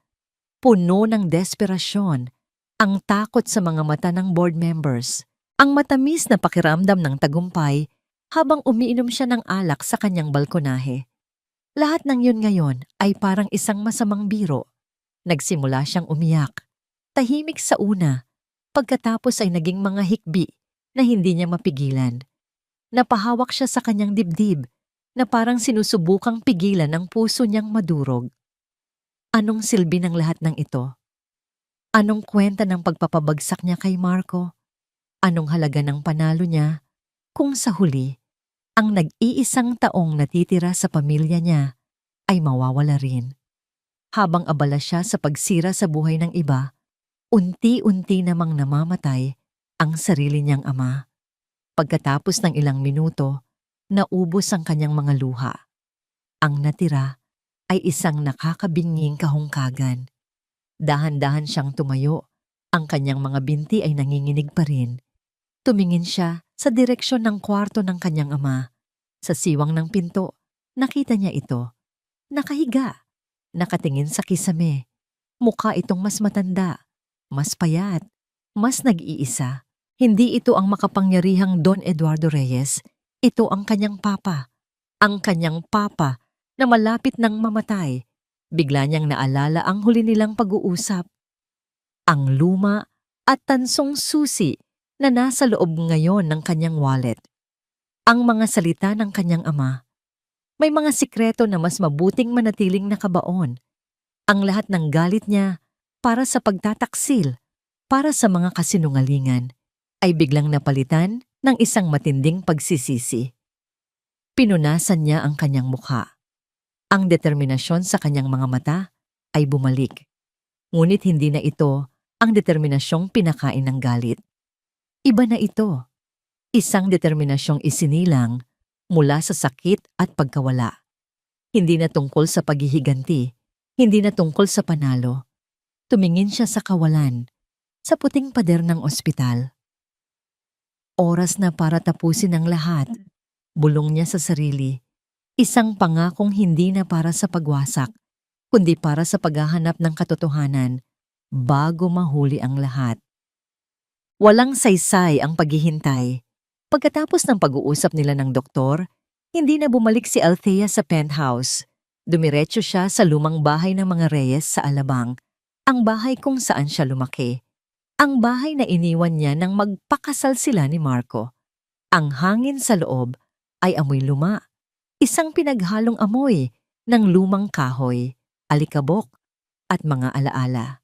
puno ng desperasyon, ang takot sa mga mata ng board members, ang matamis na pakiramdam ng tagumpay habang umiinom siya ng alak sa kanyang balkonahe. Lahat ng yun ngayon ay parang isang masamang biro. Nagsimula siyang umiyak. Tahimik sa una, pagkatapos ay naging mga hikbi na hindi niya mapigilan. Napahawak siya sa kanyang dibdib na parang sinusubukang pigilan ang puso niyang madurog. Anong silbi ng lahat ng ito? Anong kwenta ng pagpapabagsak niya kay Marco? Anong halaga ng panalo niya kung sa huli, ang nag-iisang taong natitira sa pamilya niya ay mawawala rin? Habang abala siya sa pagsira sa buhay ng iba, unti-unti namang namamatay ang sarili niyang ama. Pagkatapos ng ilang minuto, naubos ang kanyang mga luha. Ang natira ay isang nakakabinging kahungkagan. Dahan-dahan siyang tumayo. Ang kanyang mga binti ay nanginginig pa rin. Tumingin siya sa direksyon ng kwarto ng kanyang ama. Sa siwang ng pinto, nakita niya ito. Nakahiga, nakatingin sa kisame. Mukha itong mas matanda, mas payat, mas nag-iisa. Hindi ito ang makapangyarihang Don Eduardo Reyes. Ito ang kanyang papa. Ang kanyang papa na malapit nang mamatay. Bigla niyang naalala ang huli nilang pag-uusap. Ang luma at tansong susi na nasa loob ngayon ng kanyang wallet. Ang mga salita ng kanyang ama. May mga sikreto na mas mabuting manatiling nakabaon. Ang lahat ng galit niya para sa pagtataksil, para sa mga kasinungalingan, ay biglang napalitan ng isang matinding pagsisisi. Pinunasan niya ang kanyang mukha. Ang determinasyon sa kanyang mga mata ay bumalik. Ngunit hindi na ito ang determinasyong pinakain ng galit. Iba na ito. Isang determinasyong isinilang mula sa sakit at pagkawala. Hindi na tungkol sa paghihiganti, hindi na tungkol sa panalo. Tumingin siya sa kawalan, sa puting pader ng ospital. Oras na para tapusin ang lahat. Bulong niya sa sarili. Isang pangakong hindi na para sa pagwasak, kundi para sa paghahanap ng katotohanan bago mahuli ang lahat. Walang saysay ang paghihintay. Pagkatapos ng pag-uusap nila ng doktor, hindi na bumalik si Althea sa penthouse. Dumiretso siya sa lumang bahay ng mga Reyes sa Alabang, ang bahay kung saan siya lumaki. Ang bahay na iniwan niya nang magpakasal sila ni Marco. Ang hangin sa loob ay amoy luma. Isang pinaghalong amoy ng lumang kahoy, alikabok, at mga alaala.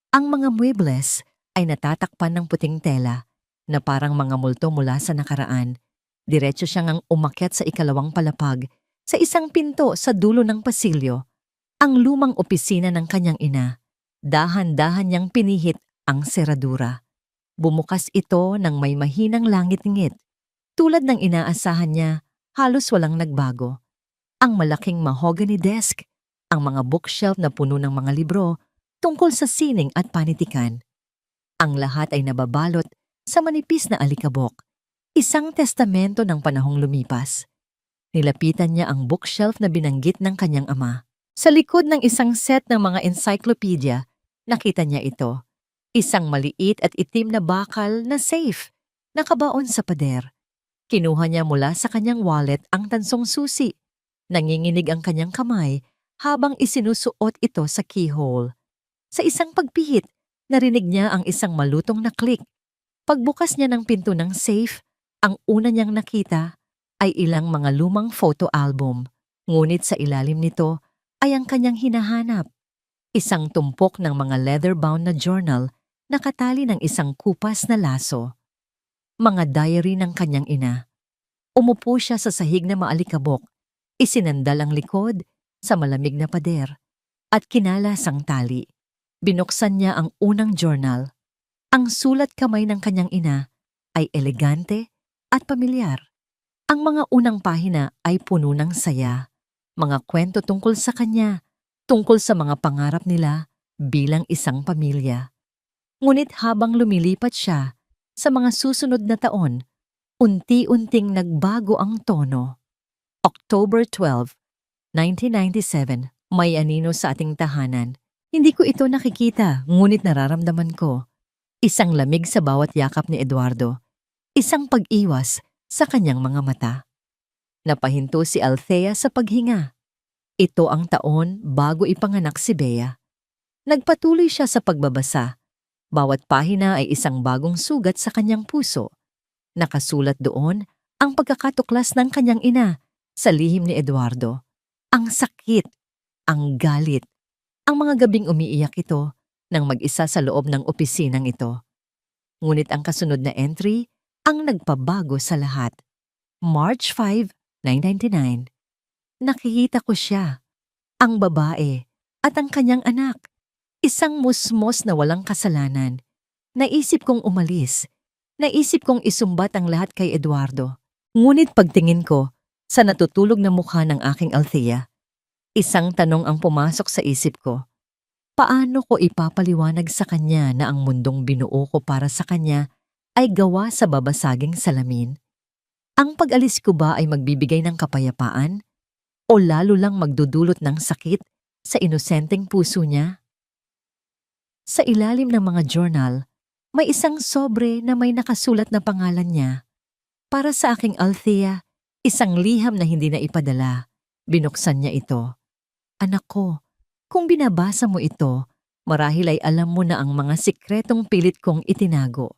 Ang mga muebles ay natatakpan ng puting tela na parang mga multo mula sa nakaraan. Diretso siyang ang umakyat sa ikalawang palapag sa isang pinto sa dulo ng pasilyo. Ang lumang opisina ng kanyang ina. Dahan-dahan niyang pinihit ang seradura. Bumukas ito ng may mahinang langit-ngit. Tulad ng inaasahan niya, halos walang nagbago. Ang malaking mahogany desk, ang mga bookshelf na puno ng mga libro tungkol sa sining at panitikan. Ang lahat ay nababalot sa manipis na alikabok, isang testamento ng panahong lumipas. Nilapitan niya ang bookshelf na binanggit ng kanyang ama. Sa likod ng isang set ng mga encyclopedia, nakita niya ito. Isang maliit at itim na bakal na safe, nakabaon sa pader. Kinuha niya mula sa kanyang wallet ang tansong susi. Nanginginig ang kanyang kamay habang isinusuot ito sa keyhole. Sa isang pagpihit, narinig niya ang isang malutong na click. Pagbukas niya ng pinto ng safe, ang una niyang nakita ay ilang mga lumang photo album. Ngunit sa ilalim nito ay ang kanyang hinahanap. Isang tumpok ng mga leather-bound na journal na katali ng isang kupas na laso. Mga diary ng kanyang ina. Umupo siya sa sahig na maalikabok, isinandal ang likod sa malamig na pader, at kinalas ang tali. Binuksan niya ang unang journal. Ang sulat kamay ng kanyang ina ay elegante at pamilyar. Ang mga unang pahina ay puno ng saya, mga kwento tungkol sa kanya, tungkol sa mga pangarap nila bilang isang pamilya. Ngunit habang lumilipat siya sa mga susunod na taon, unti-unting nagbago ang tono. October 12, 1997, may anino sa ating tahanan. Hindi ko ito nakikita, ngunit nararamdaman ko. Isang lamig sa bawat yakap ni Eduardo. Isang pag-iwas sa kanyang mga mata. Napahinto si Althea sa paghinga. Ito ang taon bago ipanganak si Bea. Nagpatuloy siya sa pagbabasa. Bawat pahina ay isang bagong sugat sa kanyang puso. Nakasulat doon ang pagkakatuklas ng kanyang ina sa lihim ni Eduardo. Ang sakit, ang galit. Ang mga gabing umiiyak ito ng mag-isa sa loob ng opisinang ito. Ngunit ang kasunod na entry ang nagpabago sa lahat. March 5, 1999. Nakikita ko siya, ang babae, at ang kanyang anak. Isang musmos na walang kasalanan. Naisip kong umalis. Naisip kong isumbat ang lahat kay Eduardo. Ngunit pagtingin ko sa natutulog na mukha ng aking Althea, isang tanong ang pumasok sa isip ko. Paano ko ipapaliwanag sa kanya na ang mundong binuo ko para sa kanya ay gawa sa babasaging salamin? Ang pag-alis ko ba ay magbibigay ng kapayapaan? O lalo lang magdudulot ng sakit sa inosenteng puso niya? Sa ilalim ng mga journal, may isang sobre na may nakasulat na pangalan niya. Para sa aking Althea, isang liham na hindi na ipadala. Binuksan niya ito. Anak ko, kung binabasa mo ito, marahil ay alam mo na ang mga sikretong pilit kong itinago.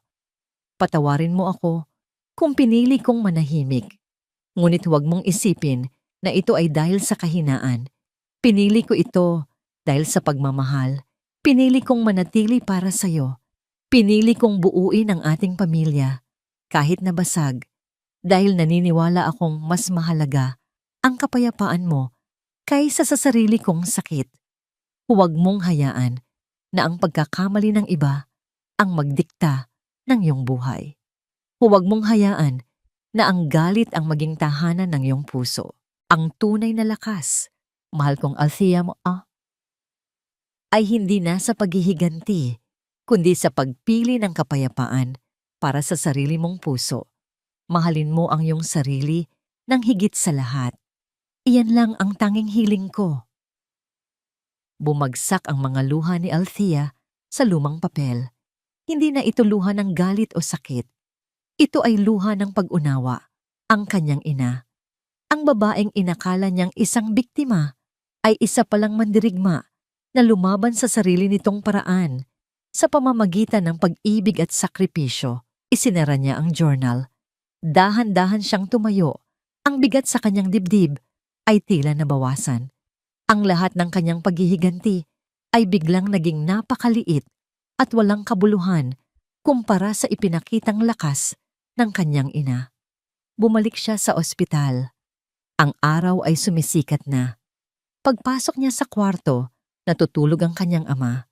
Patawarin mo ako kung pinili kong manahimik. Ngunit huwag mong isipin na ito ay dahil sa kahinaan. Pinili ko ito dahil sa pagmamahal. Pinili kong manatili para sa'yo. Pinili kong buuin ang ating pamilya, kahit na basag, dahil naniniwala akong mas mahalaga ang kapayapaan mo kaysa sa sarili kong sakit. Huwag mong hayaan na ang pagkakamali ng iba ang magdikta ng iyong buhay. Huwag mong hayaan na ang galit ang maging tahanan ng iyong puso. Ang tunay na lakas, mahal kong Althea mo, ay hindi na sa paghihiganti, kundi sa pagpili ng kapayapaan para sa sarili mong puso. Mahalin mo ang iyong sarili ng higit sa lahat. Iyan lang ang tanging hiling ko. Bumagsak ang mga luha ni Althea sa lumang papel. Hindi na ito luha ng galit o sakit. Ito ay luha ng pag-unawa, ang kanyang ina. Ang babaeng inakala niyang isang biktima ay isa palang mandirigma na lumaban sa sarili nitong paraan. Sa pamamagitan ng pag-ibig at sakripisyo, isinara niya ang journal. Dahan-dahan siyang tumayo. Ang bigat sa kanyang dibdib ay tila nabawasan. Ang lahat ng kanyang paghihiganti ay biglang naging napakaliit at walang kabuluhan kumpara sa ipinakitang lakas ng kanyang ina. Bumalik siya sa ospital. Ang araw ay sumisikat na. Pagpasok niya sa kwarto, natutulog ang kanyang ama.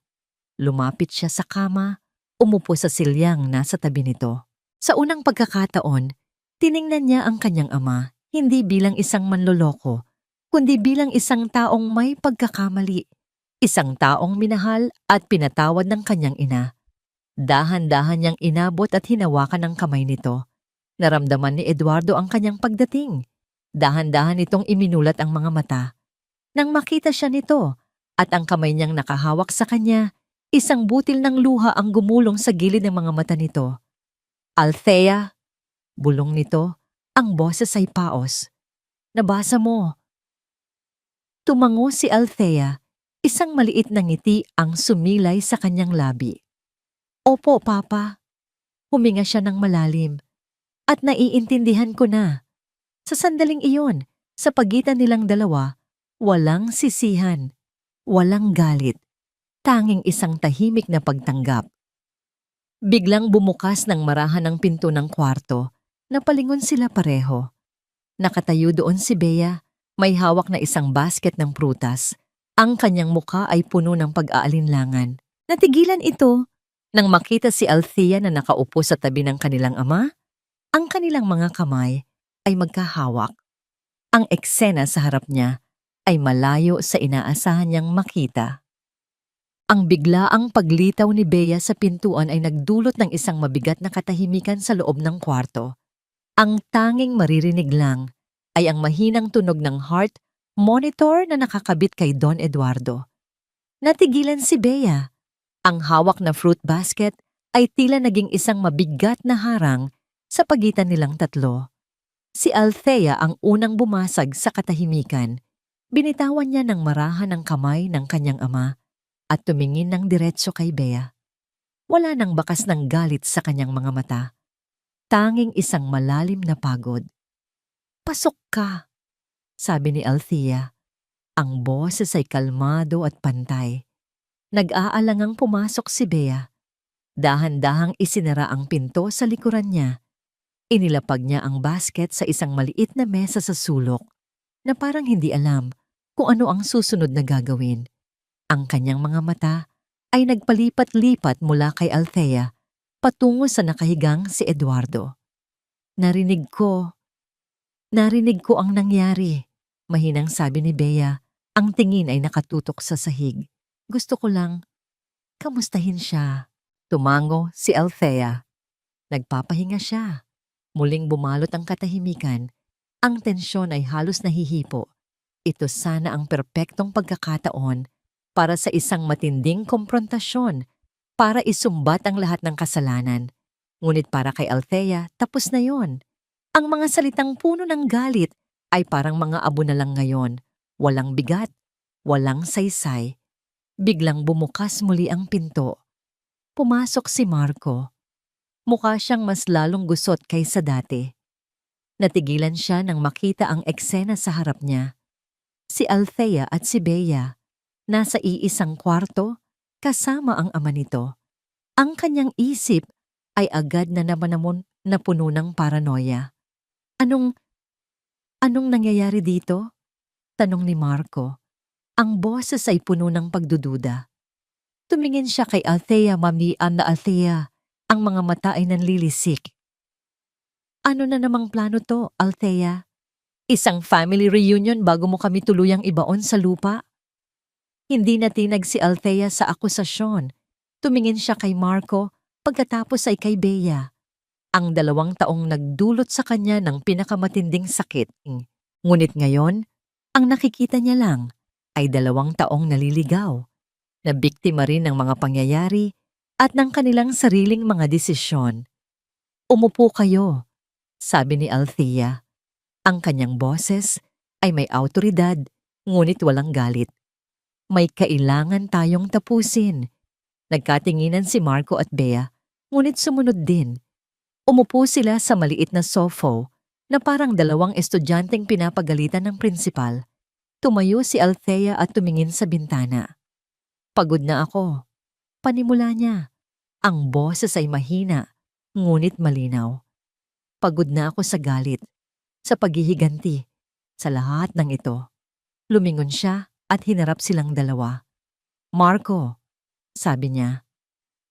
Lumapit siya sa kama, umupo sa silyang nasa tabi nito. Sa unang pagkakataon, tiningnan niya ang kanyang ama hindi bilang isang manloloko, kundi bilang isang taong may pagkakamali, isang taong minahal at pinatawad ng kanyang ina. Dahan-dahan niyang inabot at hinawakan ang kamay nito. Naramdaman ni Eduardo ang kanyang pagdating. Dahan-dahan nitong iminulat ang mga mata. Nang makita siya nito at ang kamay niyang nakahawak sa kanya, isang butil ng luha ang gumulong sa gilid ng mga mata nito. Althea, bulong nito, ang boses ay paos. Nabasa mo. Tumango si Althea, isang maliit na ngiti ang sumilay sa kanyang labi. Opo, Papa. Huminga siya ng malalim. At naiintindihan ko na. Sa sandaling iyon, sa pagitan nilang dalawa, walang sisihan, walang galit, tanging isang tahimik na pagtanggap. Biglang bumukas ng marahan ang pinto ng kwarto, napalingon sila pareho. Nakatayo doon si Bea, may hawak na isang basket ng prutas. Ang kanyang mukha ay puno ng pag-aalinlangan. Natigilan ito nang makita si Althea na nakaupo sa tabi ng kanilang ama. Ang kanilang mga kamay ay magkahawak. Ang eksena sa harap niya ay malayo sa inaasahan niyang makita. Ang biglaang paglitaw ni Bea sa pintuan ay nagdulot ng isang mabigat na katahimikan sa loob ng kwarto. Ang tanging maririnig lang ay ang mahinang tunog ng heart monitor na nakakabit kay Don Eduardo. Natigilan si Bea. Ang hawak na fruit basket ay tila naging isang mabigat na harang sa pagitan nilang tatlo. Si Althea ang unang bumasag sa katahimikan. Binitawan niya ng marahan ang kamay ng kanyang ama at tumingin ng diretso kay Bea. Wala nang bakas ng galit sa kanyang mga mata. Tanging isang malalim na pagod. Pasok ka, sabi ni Althea. Ang boses ay kalmado at pantay. Nag-aalangang pumasok si Bea. Dahan-dahang isinara ang pinto sa likuran niya. Inilapag niya ang basket sa isang maliit na mesa sa sulok na parang hindi alam kung ano ang susunod na gagawin. Ang kanyang mga mata ay nagpalipat-lipat mula kay Althea patungo sa nakahigang si Eduardo. Narinig ko ang nangyari, mahinang sabi ni Bea. Ang tingin ay nakatutok sa sahig. Gusto ko lang, kamustahin siya. Tumango si Althea. Nagpapahinga siya. Muling bumalot ang katahimikan. Ang tensyon ay halos nahihipo. Ito sana ang perpektong pagkakataon para sa isang matinding komprontasyon, para isumbat ang lahat ng kasalanan. Ngunit para kay Althea, tapos na yon. Ang mga salitang puno ng galit ay parang mga abo na lang ngayon. Walang bigat, walang saysay. Biglang bumukas muli ang pinto. Pumasok si Marco. Mukha siyang mas lalong gusot kaysa dati. Natigilan siya nang makita ang eksena sa harap niya. Si Althea at si Bea, nasa iisang kwarto, kasama ang ama nito. Ang kanyang isip ay agad na naman na puno ng paranoia. Anong nangyayari dito? Tanong ni Marco. Ang boses ay puno ng pagdududa. Tumingin siya kay Althea, mamian na Althea. Ang mga mata ay nanlilisik. Ano na namang plano to, Althea? Isang family reunion bago mo kami tuluyang ibaon sa lupa? Hindi natinag si Althea sa akusasyon. Tumingin siya kay Marco, pagkatapos ay kay Bea. Ang 2 taong nagdulot sa kanya ng pinakamatinding sakit. Ngunit ngayon, ang nakikita niya lang ay 2 taong naliligaw, na biktima rin ng mga pangyayari at ng kanilang sariling mga desisyon. Umupo kayo, sabi ni Althea. Ang kanyang boses ay may awtoridad, ngunit walang galit. May kailangan tayong tapusin. Nagkatinginan si Marco at Bea, ngunit sumunod din. Umupo sila sa maliit na sofa na parang 2 estudyanteng pinapagalitan ng prinsipal. Tumayo si Althea at tumingin sa bintana. Pagod na ako. Panimula niya. Ang boses ay mahina, ngunit malinaw. Pagod na ako sa galit, sa paghihiganti, sa lahat ng ito. Lumingon siya at hinarap silang 2. Marco, sabi niya,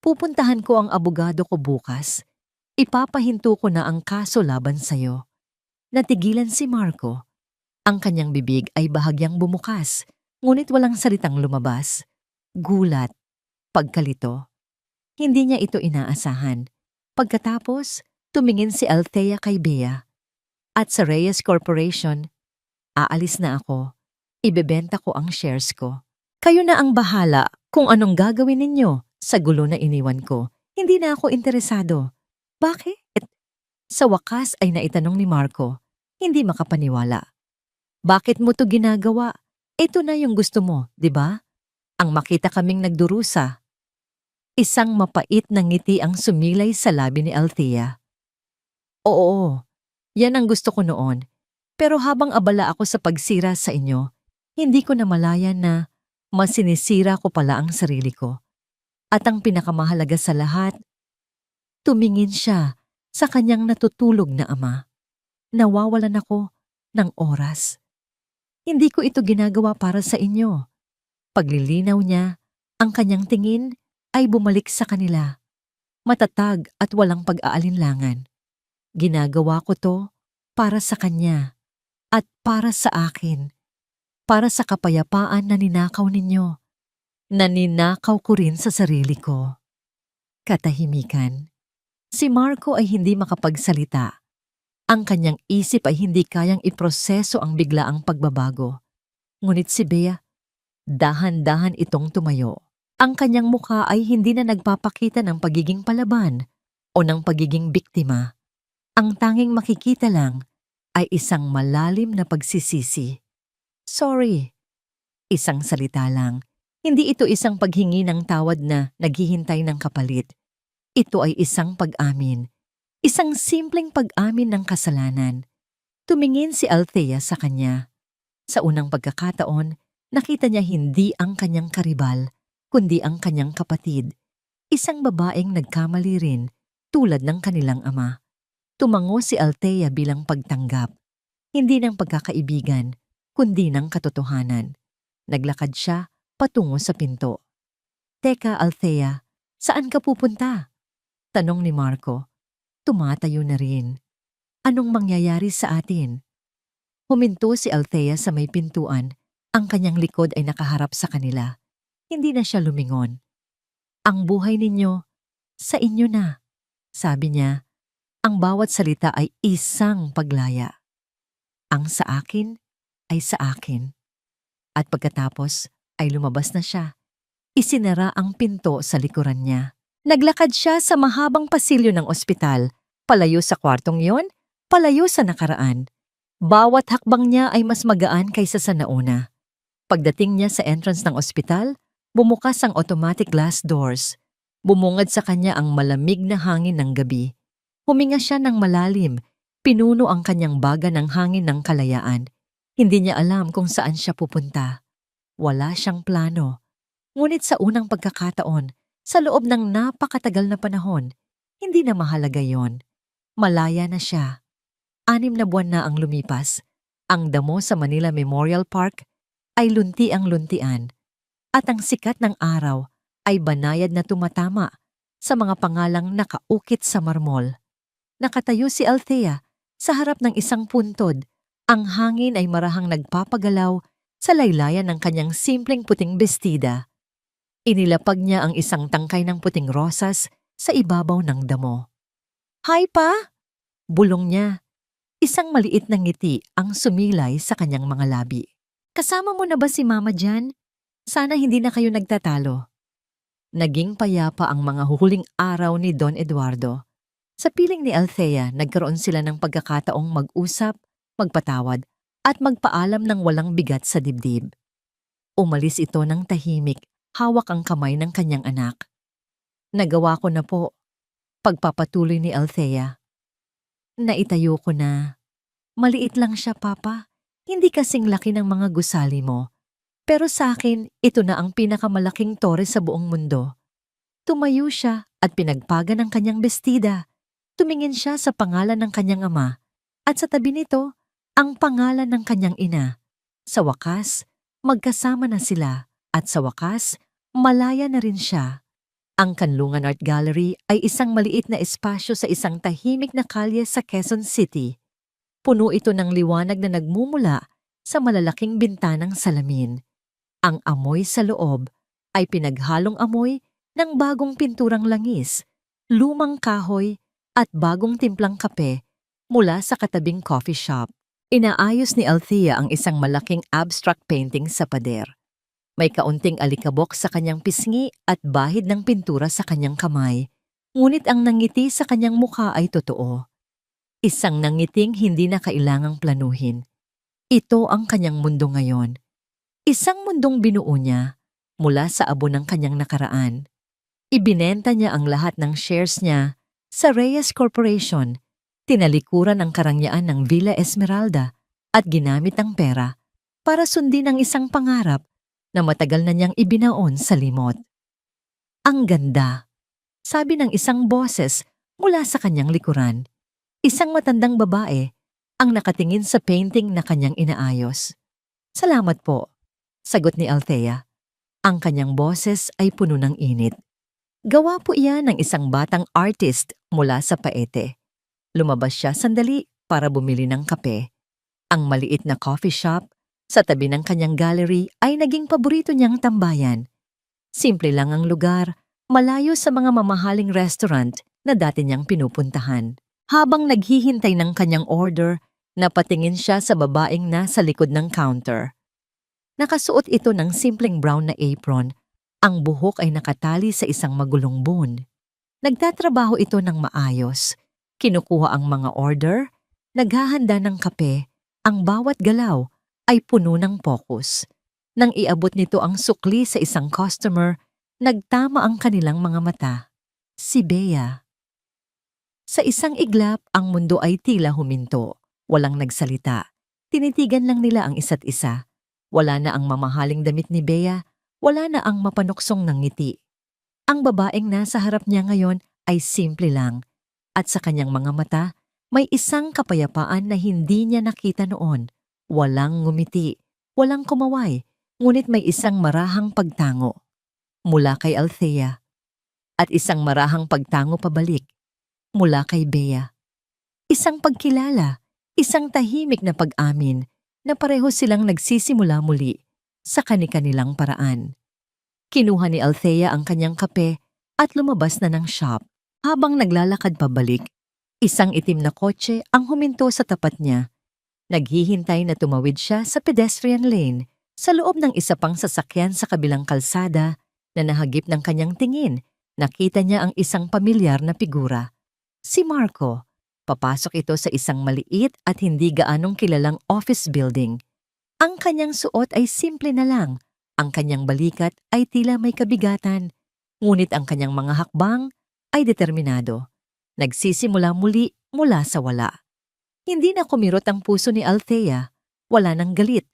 pupuntahan ko ang abogado ko bukas. Ipapahinto ko na ang kaso laban sa'yo. Natigilan si Marco. Ang kanyang bibig ay bahagyang bumukas, ngunit walang salitang lumabas. Gulat, pagkalito. Hindi niya ito inaasahan. Pagkatapos, tumingin si Althea kay Bea. At sa Reyes Corporation, aalis na ako. Ibebenta ko ang shares ko. Kayo na ang bahala kung anong gagawin ninyo sa gulo na iniwan ko. Hindi na ako interesado. Bakit? Sa wakas ay naitanong ni Marco, hindi makapaniwala. Bakit mo to ginagawa? Ito na yung gusto mo, di ba? Ang makita kaming nagdurusa. Isang mapait na ngiti ang sumilay sa labi ni Althea. Oo, yan ang gusto ko noon. Pero habang abala ako sa pagsira sa inyo, hindi ko namalayan na mas sinisira ko pala ang sarili ko. At ang pinakamahalaga sa lahat, tumingin siya sa kanyang natutulog na ama. Nawawalan ako ng oras. Hindi ko ito ginagawa para sa inyo. Paglilinaw niya, ang kanyang tingin ay bumalik sa kanila. Matatag at walang pag-aalinlangan. Ginagawa ko to para sa kanya at para sa akin. Para sa kapayapaan na ninakaw ninyo. Na ninakaw ko rin sa sarili ko. Katahimikan. Si Marco ay hindi makapagsalita. Ang kanyang isip ay hindi kayang iproseso ang biglaang pagbabago. Ngunit si Bea, dahan-dahan itong tumayo. Ang kanyang mukha ay hindi na nagpapakita ng pagiging palaban o ng pagiging biktima. Ang tanging makikita lang ay isang malalim na pagsisisi. Sorry. Isang salita lang. Hindi ito isang paghingi ng tawad na naghihintay ng kapalit. Ito ay isang pag-amin. Isang simpleng pag-amin ng kasalanan. Tumingin si Althea sa kanya. Sa unang pagkakataon, nakita niya hindi ang kanyang karibal, kundi ang kanyang kapatid, isang babaeng nagkamali rin tulad ng kanilang ama. Tumango si Althea bilang pagtanggap, hindi ng pagkakaibigan, kundi ng katotohanan. Naglakad siya patungo sa pinto. "Teka, Althea, saan ka pupunta?" tanong ni Marco. Tumatayo na rin. "Anong mangyayari sa atin?" Huminto si Althea sa may pintuan. Ang kanyang likod ay nakaharap sa kanila. Hindi na siya lumingon. "Ang buhay ninyo, sa inyo na," sabi niya. Ang bawat salita ay isang paglaya. "Ang sa akin ay sa akin." At pagkatapos ay lumabas na siya. Isinara ang pinto sa likuran niya. Naglakad siya sa mahabang pasilyo ng ospital, palayo sa kwartong yon, palayo sa nakaraan. Bawat hakbang niya ay mas magaan kaysa sa nauna. Pagdating niya sa entrance ng ospital, bumukas ang automatic glass doors. Bumungad sa kanya ang malamig na hangin ng gabi. Huminga siya ng malalim, pinuno ang kanyang baga ng hangin ng kalayaan. Hindi niya alam kung saan siya pupunta. Wala siyang plano. Ngunit sa unang pagkakataon, sa loob ng napakatagal na panahon, hindi na mahalaga yon. Malaya na siya. 6 na buwan na ang lumipas. Ang damo sa Manila Memorial Park ay lunti ang luntian, at ang sikat ng araw ay banayad na tumatama sa mga pangalang nakaukit sa marmol. Nakatayo si Althea sa harap ng isang puntod. Ang hangin ay marahang nagpapagalaw sa laylayan ng kanyang simpleng puting bestida. Inilapag niya ang isang tangkay ng puting rosas sa ibabaw ng damo. "Hi, Pa!" bulong niya. Isang maliit na ngiti ang sumilay sa kanyang mga labi. "Kasama mo na ba si Mama dyan? Sana hindi na kayo nagtatalo." Naging payapa ang mga huhuling araw ni Don Eduardo. Sa piling ni Althea, nagkaroon sila ng pagkakataong mag-usap, magpatawad, at magpaalam ng walang bigat sa dibdib. Umalis ito ng tahimik, hawak ang kamay ng kanyang anak. "Nagawa ko na po," pagpapatuloy ni Althea. "Naitayo ko na. Maliit lang siya, Papa. Hindi kasing laki ng mga gusali mo. Pero sa akin, ito na ang pinakamalaking tore sa buong mundo." Tumayo siya at pinagpaga ng kanyang bestida. Tumingin siya sa pangalan ng kanyang ama at sa tabi nito, ang pangalan ng kanyang ina. Sa wakas, magkasama na sila at sa wakas, malaya na rin siya. Ang Kanlungan Art Gallery ay isang maliit na espasyo sa isang tahimik na kalye sa Quezon City. Puno ito ng liwanag na nagmumula sa malalaking bintanang salamin. Ang amoy sa loob ay pinaghalong amoy ng bagong pinturang langis, lumang kahoy at bagong timplang kape mula sa katabing coffee shop. Inaayos ni Althea ang isang malaking abstract painting sa pader. May kaunting alikabok sa kanyang pisngi at bahid ng pintura sa kanyang kamay, ngunit ang nangiti sa kanyang mukha ay totoo. Isang nangiting hindi na kailangang planuhin. Ito ang kanyang mundo ngayon. Isang mundong binuo niya mula sa abo ng kanyang nakaraan. Ibinenta niya ang lahat ng shares niya sa Reyes Corporation, tinalikuran ang karangyaan ng Villa Esmeralda at ginamit ang pera para sundin ang isang pangarap na matagal na niyang ibinaon sa limot. "Ang ganda," sabi ng isang boses mula sa kanyang likuran. Isang matandang babae ang nakatingin sa painting na kanyang inaayos. "Salamat po," sagot ni Althea. Ang kanyang boses ay puno ng init. Gawa po iyan ng isang batang artist mula sa Paete. Lumabas siya sandali para bumili ng kape. Ang maliit na coffee shop sa tabi ng kanyang gallery ay naging paborito niyang tambayan. Simple lang ang lugar, malayo sa mga mamahaling restaurant na dati niyang pinupuntahan. Habang naghihintay ng kanyang order, napatingin siya sa babaeng nasa likod ng counter. Nakasuot ito ng simpleng brown na apron. Ang buhok ay nakatali sa isang magulong bun. Nagtatrabaho ito ng maayos. Kinukuha ang mga order, naghahanda ng kape. Ang bawat galaw ay puno ng focus. Nang iabot nito ang sukli sa isang customer, nagtama ang kanilang mga mata. Si Bea. Sa isang iglap, ang mundo ay tila huminto. Walang nagsalita. Tinitigan lang nila ang isa't isa. Wala na ang mamahaling damit ni Bea, Wala na ang mapanuksong ng ngiti. Ang babaeng nasa harap niya ngayon ay simple lang, at sa kanyang mga mata may isang kapayapaan na hindi niya nakita noon. Walang ngumiti, walang kumaway, ngunit may isang marahang pagtango mula kay Althea at isang marahang pagtango pabalik mula kay Bea. Isang pagkilala, isang tahimik na pag-amin na pareho silang nagsisimula muli sa kani-kanilang paraan. Kinuha ni Althea ang kanyang kape at lumabas na ng shop. Habang naglalakad pabalik, isang itim na kotse ang huminto sa tapat niya. Naghihintay na tumawid siya sa pedestrian lane sa loob ng isa pang sasakyan sa kabilang kalsada na nahagip ng kanyang tingin. Nakita niya ang isang pamilyar na figura. Si Marco. Papasok ito sa isang maliit at hindi gaanong kilalang office building. Ang kanyang suot ay simple na lang. Ang kanyang balikat ay tila may kabigatan. Ngunit ang kanyang mga hakbang ay determinado. Nagsisimula muli mula sa wala. Hindi na kumirot ang puso ni Althea. Wala nang galit.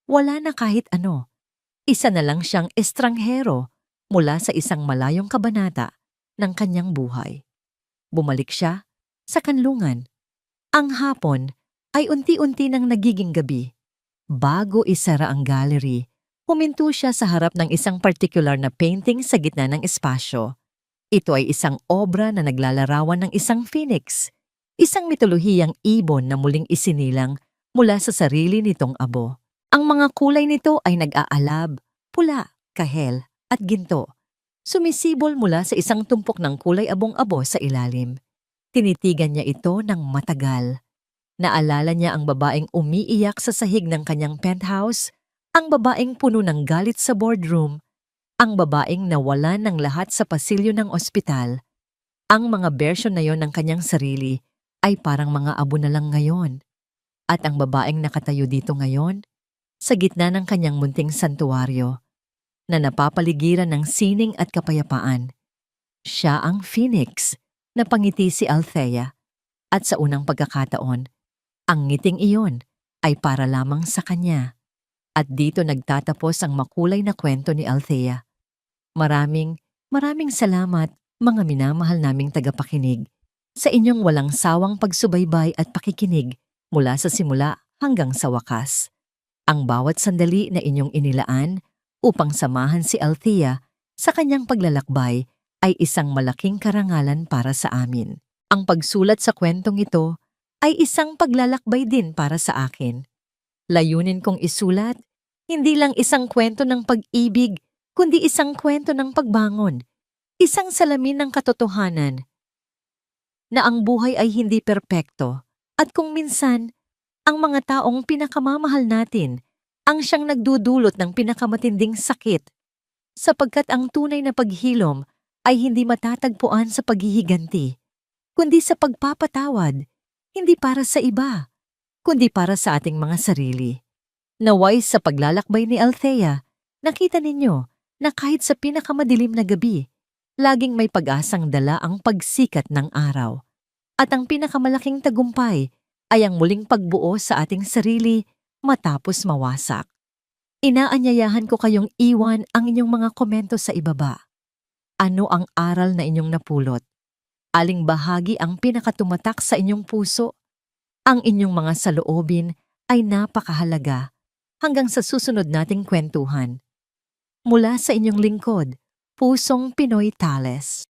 Wala na kahit ano. Isa na lang siyang estranghero mula sa isang malayong kabanata ng kanyang buhay. Bumalik siya sa kanlungan. Ang hapon ay unti-unti nang nagiging gabi. Bago isara ang gallery, huminto siya sa harap ng isang particular na painting sa gitna ng espasyo. Ito ay isang obra na naglalarawan ng isang phoenix, isang mitolohiyang ibon na muling isinilang mula sa sarili nitong abo. Ang mga kulay nito ay nag-aalab, pula, kahel, at ginto. Sumisibol mula sa isang tumpok ng kulay abong-abo sa ilalim. Tinitigan niya ito ng matagal. Naalala niya ang babaeng umiiyak sa sahig ng kanyang penthouse, ang babaeng puno ng galit sa boardroom, ang babaeng nawalan ng lahat sa pasilyo ng ospital. Ang mga bersyon na yon ng kanyang sarili ay parang mga abo na lang ngayon. At ang babaeng nakatayo dito ngayon, sa gitna ng kanyang munting santuwaryo, na napapaligiran ng sining at kapayapaan. Siya ang phoenix, napangiti si Althea. At sa unang pagkakataon, ang ngiting iyon ay para lamang sa kanya. At dito nagtatapos ang makulay na kwento ni Althea. Maraming salamat, mga minamahal naming tagapakinig, sa inyong walang sawang pagsubaybay at pakikinig mula sa simula hanggang sa wakas. Ang bawat sandali na inyong inilaan upang samahan si Althea sa kanyang paglalakbay ay isang malaking karangalan para sa amin. Ang pagsulat sa kwentong ito ay isang paglalakbay din para sa akin. Layunin kong isulat, hindi lang isang kwento ng pag-ibig, kundi isang kwento ng pagbangon, isang salamin ng katotohanan na ang buhay ay hindi perpekto at kung minsan, ang mga taong pinakamamahal natin ang siyang nagdudulot ng pinakamatinding sakit sapagkat ang tunay na paghilom ay hindi matatagpuan sa paghihiganti, kundi sa pagpapatawad, hindi para sa iba, kundi para sa ating mga sarili. Naway sa paglalakbay ni Althea, nakita ninyo na kahit sa pinakamadilim na gabi, laging may pag-asang dala ang pagsikat ng araw. At ang pinakamalaking tagumpay ay ang muling pagbuo sa ating sarili matapos mawasak. Inaanyayahan ko kayong iwan ang inyong mga komento sa ibaba. Ano ang aral na inyong napulot? Aling bahagi ang pinakatumatak sa inyong puso? Ang inyong mga saloobin ay napakahalaga hanggang sa susunod nating kwentuhan. Mula sa inyong lingkod, Pusong Pinoy Tales.